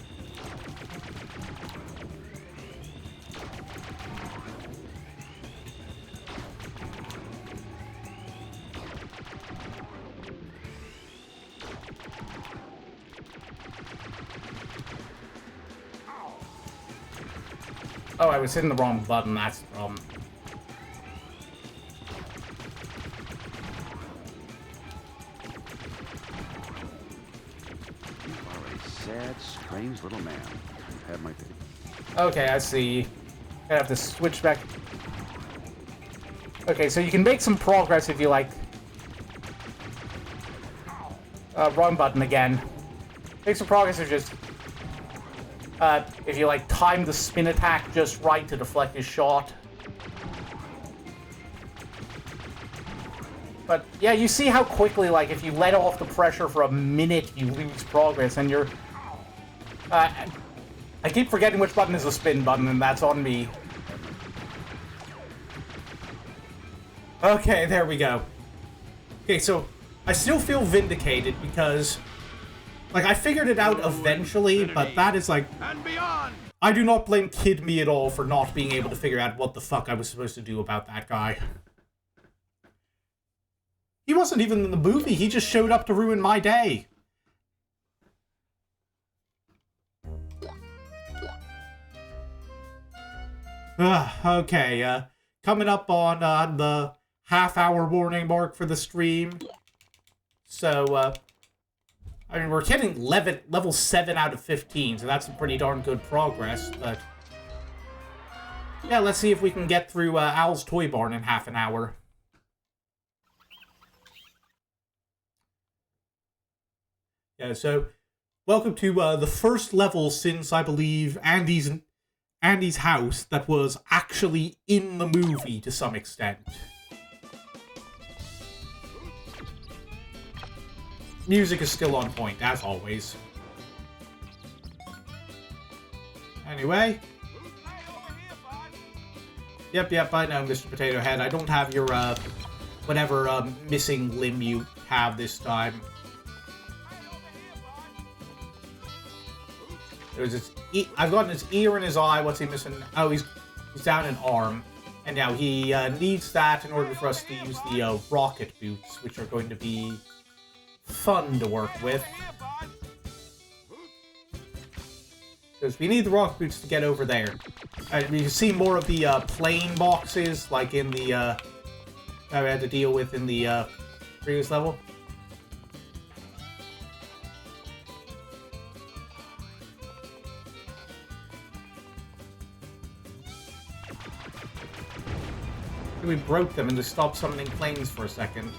Oh, I was hitting the wrong button, that's the problem. You are a sad, strange little man. You have my... Okay, I see. I have to switch back. Okay, so you can make some progress if you, like... wrong button again. Make some progress if just... if you, like, time the spin attack just right to deflect his shot. But, yeah, you see how quickly, like, if you let off the pressure for a minute, you lose progress, and you're... I keep forgetting which button is the spin button, and that's on me. Okay, there we go. Okay, so, I still feel vindicated, because... Like, I figured it out eventually, but that is, like... And beyond! I do not blame Kid Me at all for not being able to figure out what the fuck I was supposed to do about that guy. He wasn't even in the movie, he just showed up to ruin my day. Okay, coming up on the half-hour warning mark for the stream. So, I mean, we're hitting level 7 out of 15, so that's some pretty darn good progress, but... Yeah, let's see if we can get through Al's Toy Barn in half an hour. Yeah, so, welcome to the first level since, I believe, Andy's house that was actually in the movie to some extent. music is still on point, as always. Anyway. Yep, I know, Mr. Potato Head. I don't have your, whatever, missing limb you have this time. There's his I've gotten his ear and his eye. What's he missing? Oh, he's down an arm. And now he needs that in order for us to use the rocket boots, which are going to be fun to work with. Because we need the rocket boots to get over there. You can see more of the plane boxes, like in the that we had to deal with in the previous level. We broke them and just stopped summoning planes for a second.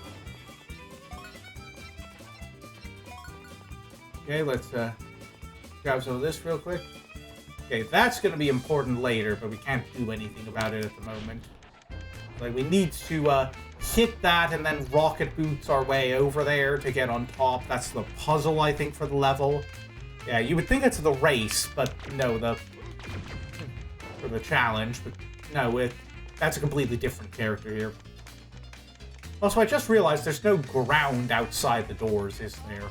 Okay, let's grab some of this real quick. Okay, that's going to be important later, but we can't do anything about it at the moment. Like, we need to hit that and then rocket boots our way over there to get on top. That's the puzzle, I think, for the level. Yeah, you would think it's the race, but no, for the challenge, but no, that's a completely different character here. Also, I just realized there's no ground outside the doors, is there?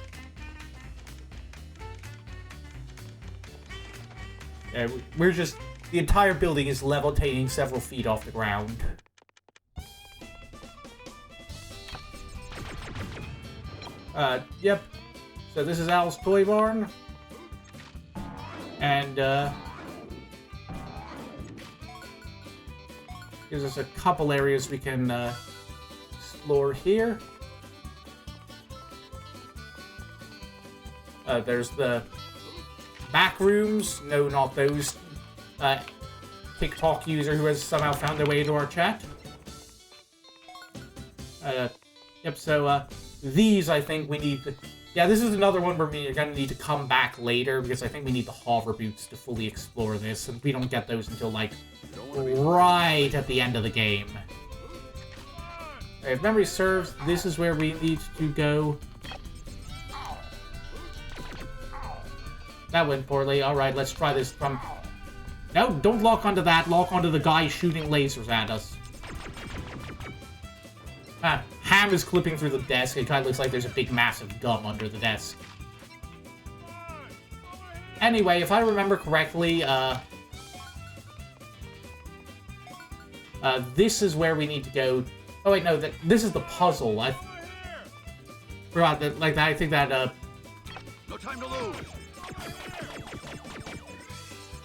Yeah, we're just... The entire building is levitating several feet off the ground. Yep. So this is Al's Toy Barn. And, gives us a couple areas we can explore here. There's the back rooms. No, not those. TikTok user who has somehow found their way into our chat. Yep, so these I think we need to... Yeah, this is another one where we're going to need to come back later because I think we need the hover boots to fully explore this, and we don't get those until, like, right at the end of the game. If memory serves, this is where we need to go. That went poorly. Alright, let's try this from... No, don't lock onto that. Lock onto the guy shooting lasers at us. Ham is clipping through the desk. It kind of looks like there's a big massive gum under the desk. Anyway, if I remember correctly, this is where we need to go. Oh wait, no, this is the puzzle. I forgot that. Like that, I think that. No time to lose.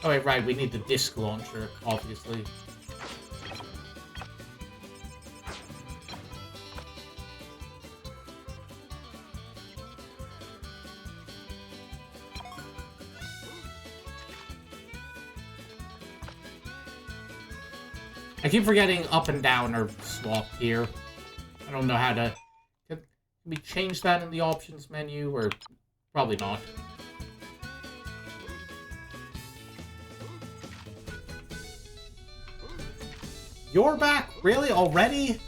Oh wait, right. We need the disc launcher, obviously. I keep forgetting up and down are swapped here. I don't know how to... Can we change that in the options menu, or... Probably not. You're back? Really? Already?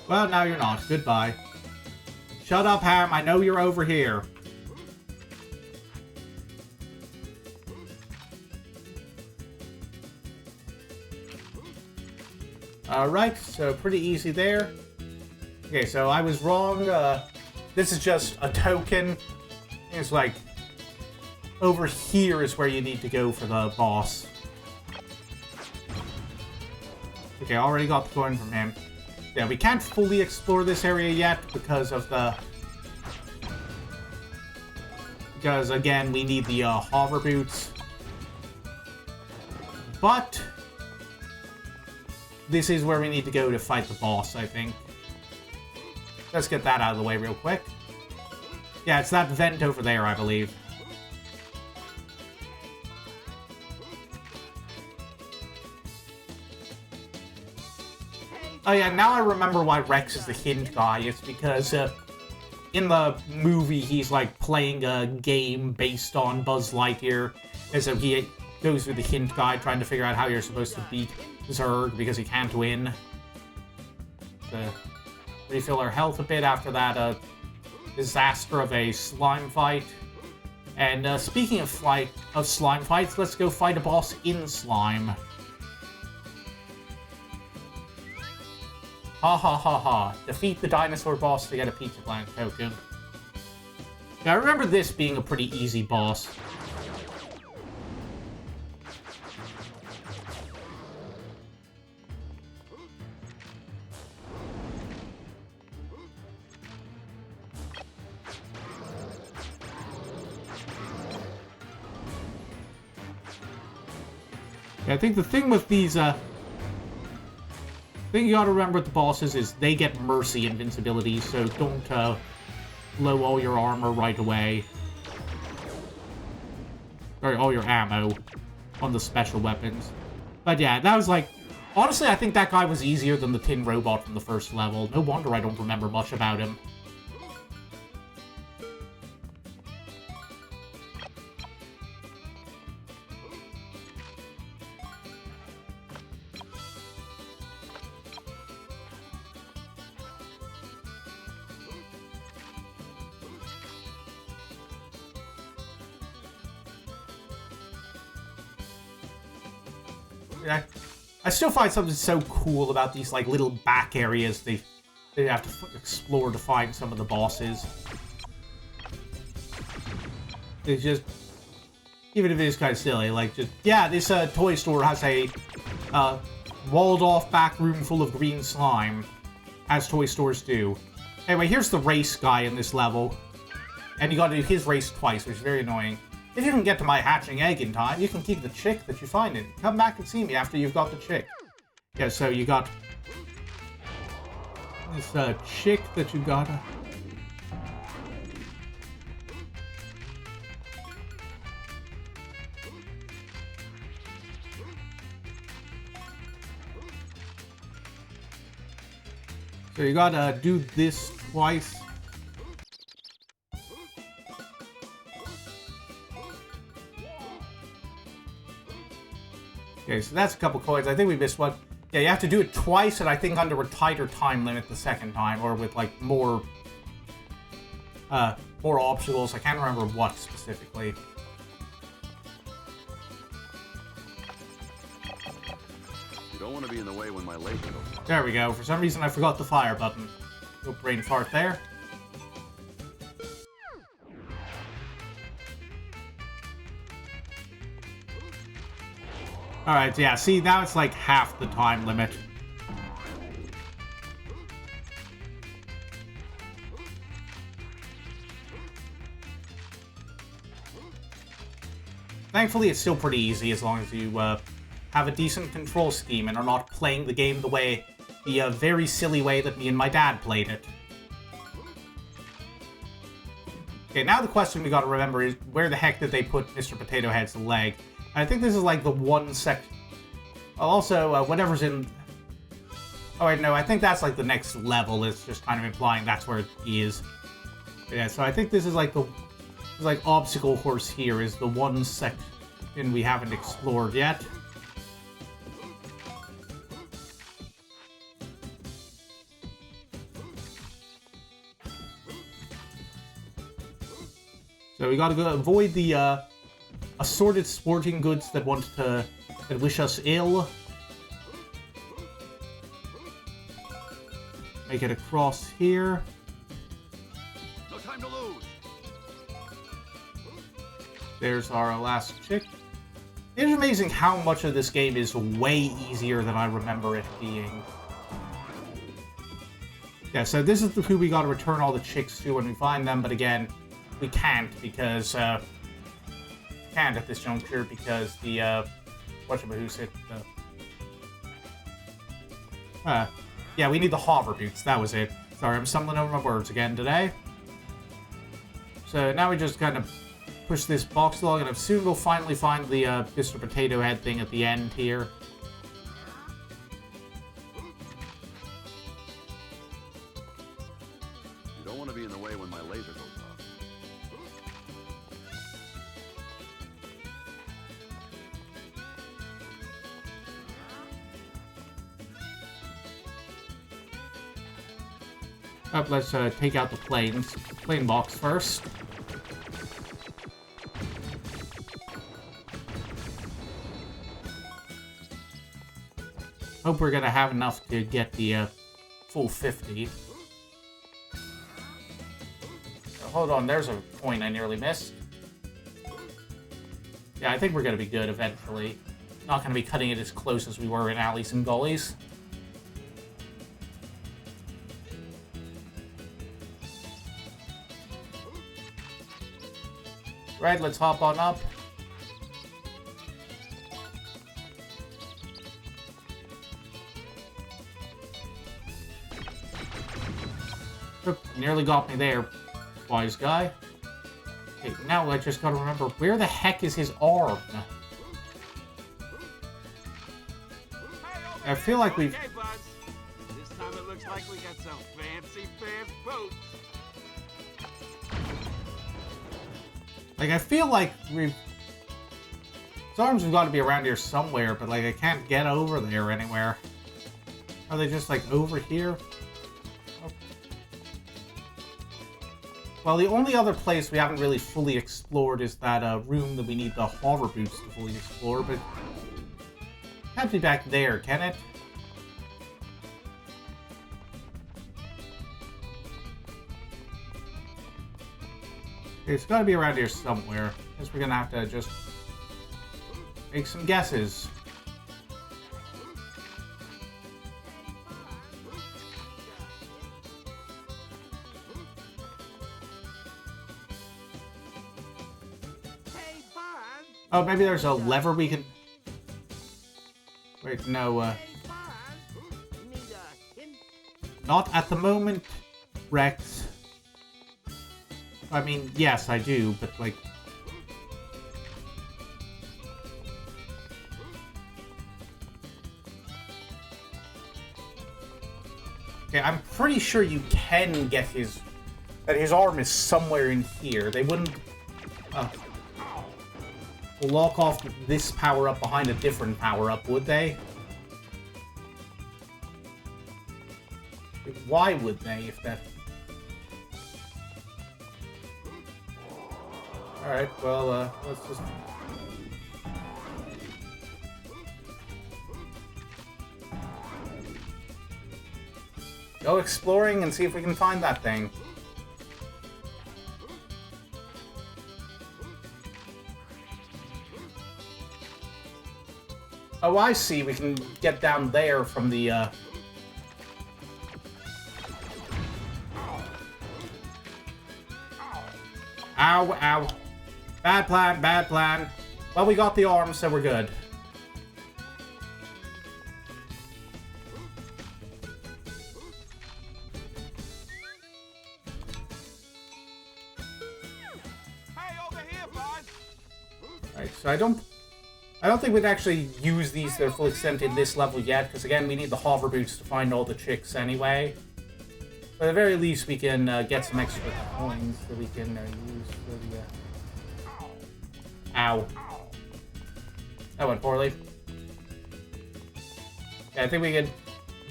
Well, now you're not. Goodbye. Shut up, Ham. I know you're over here. Alright, so pretty easy there. Okay, so I was wrong. This is just a token. It's like... Over here is where you need to go for the boss. Okay, I already got the coin from him. Yeah, we can't fully explore this area yet because of the... Because, again, we need the hover boots. But... This is where we need to go to fight the boss, I think. Let's get that out of the way real quick. Yeah, it's that vent over there, I believe. Oh yeah, now I remember why Rex is the hint guy. It's because in the movie he's like playing a game based on Buzz Lightyear, and so he goes through the hint guide trying to figure out how you're supposed to beat Zerg because he can't win. To refill our health a bit after that disaster of a slime fight. And speaking of slime fights, let's go fight a boss in slime. Ha ha ha ha. Defeat the dinosaur boss to get a Pizza Planet token. Now, I remember this being a pretty easy boss. Yeah, I think the thing with these, thing you gotta remember with the bosses is they get mercy invincibility, so don't blow all your armor right away. Or all your ammo on the special weapons. But yeah, that was like... Honestly, I think that guy was easier than the tin robot from the first level. No wonder I don't remember much about him. I still find something so cool about these like little back areas they have to explore to find some of the bosses. It's just, even if it is kind of silly, like just yeah, this toy store has a walled-off back room full of green slime, as toy stores do. Anyway, here's the race guy in this level, and you got to do his race twice, which is very annoying. If you can get to my hatching egg in time, you can keep the chick that you find it. Come back and see me after you've got the chick. Yeah, so you got this chick that you gotta... So you gotta do this twice. Okay, so that's a couple coins. I think we missed one. Yeah, you have to do it twice, and I think under a tighter time limit the second time, or with like more obstacles. I can't remember what specifically. You don't want to be in the way when my laser goes off. There we go. For some reason, I forgot the fire button. Little brain fart there. Alright, yeah, see, now it's like half the time limit. Thankfully, it's still pretty easy as long as you have a decent control scheme and are not playing the game the very silly way that me and my dad played it. Okay, now the question we gotta remember is, where the heck did they put Mr. Potato Head's leg? I think this is like the one also, whatever's in... Oh wait, no, I think that's like the next level. It's just kind of implying that's where he is. Yeah, so I think this is like the... It's like obstacle horse here is the one section we haven't explored yet. So we gotta go avoid the, assorted sporting goods that wish us ill. Make it across here. No time to lose. There's our last chick. It's amazing how much of this game is way easier than I remember it being. Yeah, so this is who we gotta return all the chicks to when we find them, but again, we can't because, can't at this juncture because the, whatchamahoots hit the... yeah, we need the hover boots, that was it. Sorry, I'm stumbling over my words again today. So now we just kind of push this box along, and soon we'll finally find the, Mr. Potato Head thing at the end here. You don't want to be in the way when my laser goes off. Let's take out the plane box first. Hope we're gonna have enough to get the full 50. Hold on, there's a point I nearly missed. Yeah, I think we're gonna be good eventually. Not gonna be cutting it as close as we were in Alleys and Gullies. Right, let's hop on up. Oop, nearly got me there, wise guy. Okay, now I just gotta remember, where the heck is his arm? I feel like we've... Okay, Buzz. This time it looks like we got some fancy fast boats. Like, I feel like we've... His arms have got to be around here somewhere, but, like, I can't get over there anywhere. Are they just, like, over here? Oh. Well, the only other place we haven't really fully explored is that room that we need the hover boots to fully explore, but... It can't be back there, can it? It's got to be around here somewhere. I guess we're gonna have to just make some guesses. Hey, Buzz. Oh, maybe there's a lever we can... Wait, no, Hey, Buzz. Need a hint? not at the moment, Rex. I mean, yes, I do, but, like... Okay, I'm pretty sure you can get his... That his arm is somewhere in here. They wouldn't... lock off this power-up behind a different power-up, would they? Why would they, if that... Alright, well, let's just... go exploring and see if we can find that thing. Oh, I see. We can get down there from the, Ow, ow. Bad plan, bad plan. Well, we got the arm, so we're good. Hey, over here, Buzz. Alright, so I don't think we'd actually use these to their full extent in this level yet, because again, we need the hover boots to find all the chicks anyway. But at the very least, we can get some extra coins that we can use for the... Ow. That went poorly. Yeah, I think we can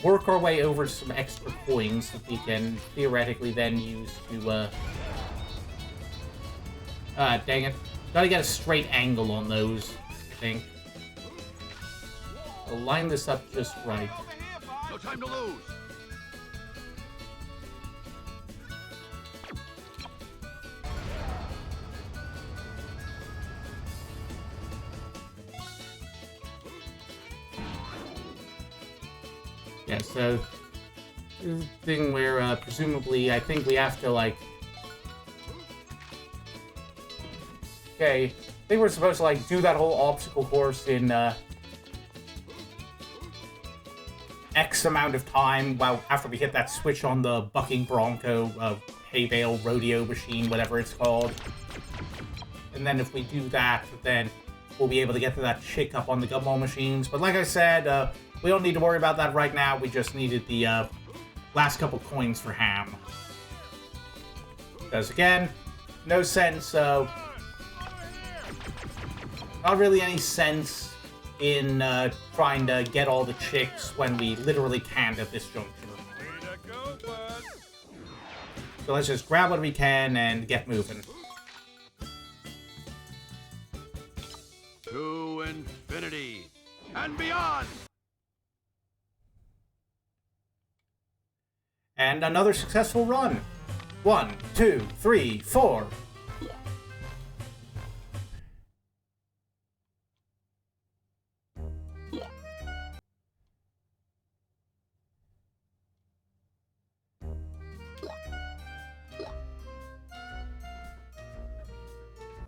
work our way over some extra coins that we can theoretically then use to... dang it. Gotta get a straight angle on those, I think. I'll line this up just right. Over here, Buzz. No time to lose. Yeah, so this is the thing where presumably I think we have to like... Okay, I think we're supposed to like do that whole obstacle course in X amount of time, well, after we hit that switch on the bucking bronco, hay bale rodeo machine, whatever it's called. And then if we do that, then we'll be able to get to that chick up on the gumball machines. But like I said, we don't need to worry about that right now. We just needed the last couple coins for Ham. Because again, no sense, not really any sense in trying to get all the chicks when we literally can't at this juncture. Way to go, Buzz. So let's just grab what we can and get moving. To infinity and beyond! And another successful run. 1, 2, 3, 4.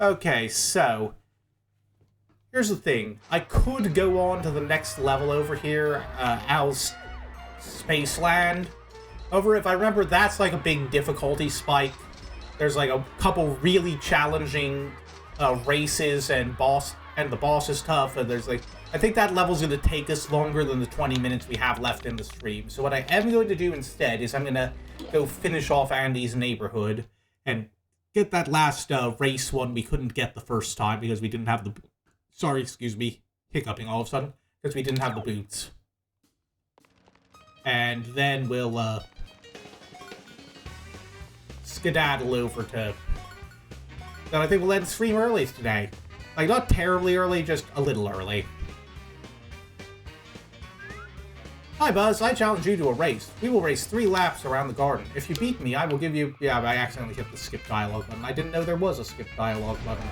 Okay, so here's the thing. I could go on to the next level over here, Al's Spaceland. However, if I remember, that's like a big difficulty spike. There's like a couple really challenging races, and the boss is tough, and there's like, I think that level's going to take us longer than the 20 minutes we have left in the stream. So what I am going to do instead is I'm going to go finish off Andy's neighborhood and get that last race one we couldn't get the first time because we didn't have the... Sorry, excuse me, hiccuping all of a sudden. Because we didn't have the boots. And then we'll skedaddle over to... Then I think we'll end the stream early today. Like, not terribly early, just a little early. Hi, Buzz. I challenge you to a race. We will race 3 laps around the garden. If you beat me, I will give you... Yeah, I accidentally hit the skip dialogue button. I didn't know there was a skip dialogue button.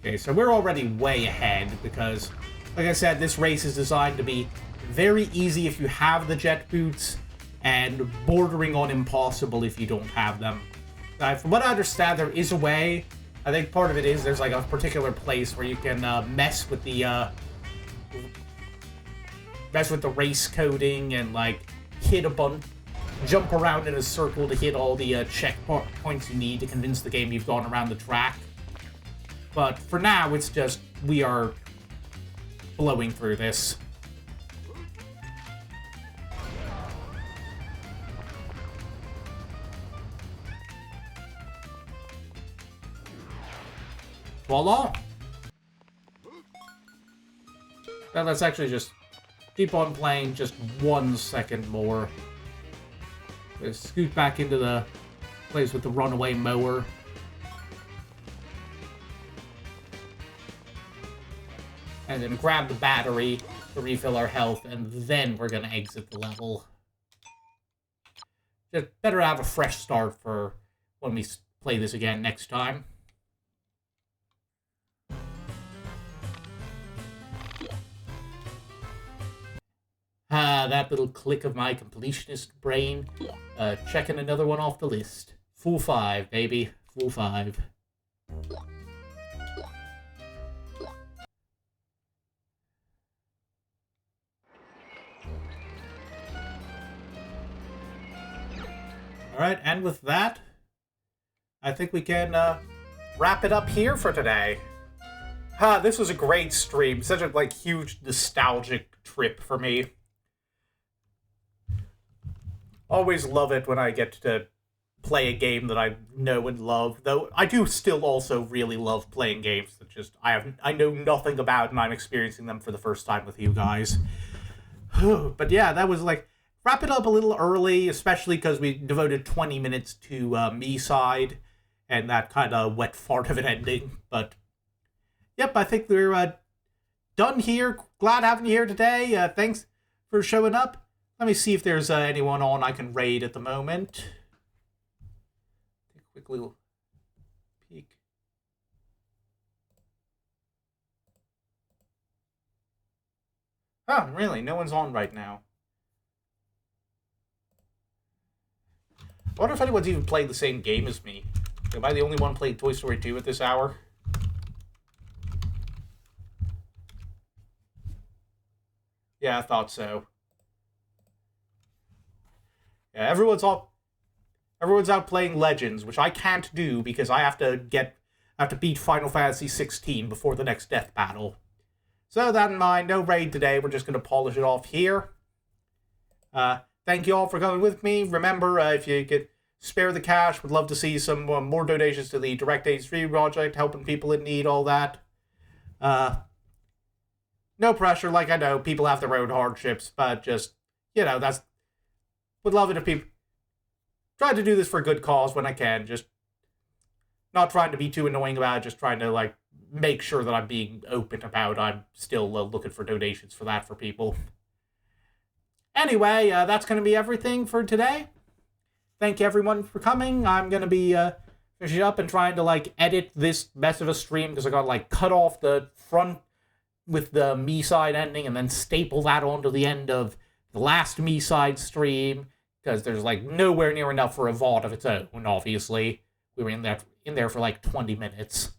Okay, so we're already way ahead because... Like I said, this race is designed to be very easy if you have the jet boots, and bordering on impossible if you don't have them. From what I understand, there is a way. I think part of it is there's like a particular place where you can mess with the race coding and like hit a bunch, jump around in a circle to hit all the checkpoints you need to convince the game you've gone around the track. But for now, it's just we are blowing through this. Voila! Now let's actually just keep on playing just 1 second more. Let's scoot back into the place with the runaway mower. And then grab the battery to refill our health, and then we're gonna exit the level. Just better have a fresh start for when we play this again next time. Ah, that little click of my completionist brain. Checking another one off the list. Full 5, baby. Full 5. Alright, and with that, I think we can wrap it up here for today. This was a great stream. Such a like huge nostalgic trip for me. Always love it when I get to play a game that I know and love. Though I do still also really love playing games that just I know nothing about and I'm experiencing them for the first time with you guys. But yeah, that was like... Wrap it up a little early, especially because we devoted 20 minutes to me side, and that kind of wet fart of an ending. But, yep, I think we're done here. Glad having you here today. Thanks for showing up. Let me see if there's anyone on I can raid at the moment. Take a quick little peek. Oh, really? No one's on right now. I wonder if anyone's even played the same game as me. Am I the only one playing Toy Story 2 at this hour? Yeah, I thought so. Yeah, everyone's out playing Legends, which I can't do because I have to beat Final Fantasy 16 before the next death battle. So that in mind, no raid today. We're just gonna polish it off here. thank you all for coming with me. Remember, if you could spare the cash, would love to see some more donations to the Direct Aid Stream Project, helping people in need, all that. No pressure, like I know, people have their own hardships, but just, would love it if people try to do this for a good cause when I can, just not trying to be too annoying about it, just trying to, make sure that I'm being open about I'm still looking for donations for that for people. Anyway, that's going to be everything for today. Thank you everyone for coming. I'm going to be finishing up and trying to edit this mess of a stream because I got cut off the front with the me side ending and then staple that onto the end of the last me side stream because there's nowhere near enough for a VOD of its own, obviously. We were in there for 20 minutes.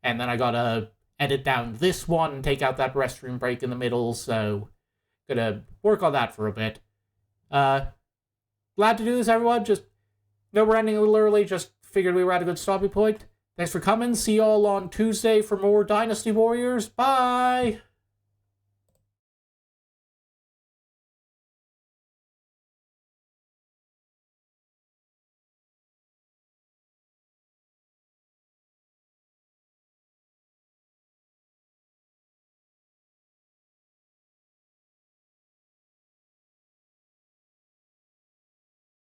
And then I gotta edit down this one and take out that restroom break in the middle, so gonna work on that for a bit. Glad to do this, everyone. Just know we're ending a little early, just figured we were at a good stopping point. Thanks for coming. See y'all on Tuesday for more Dynasty Warriors. Bye!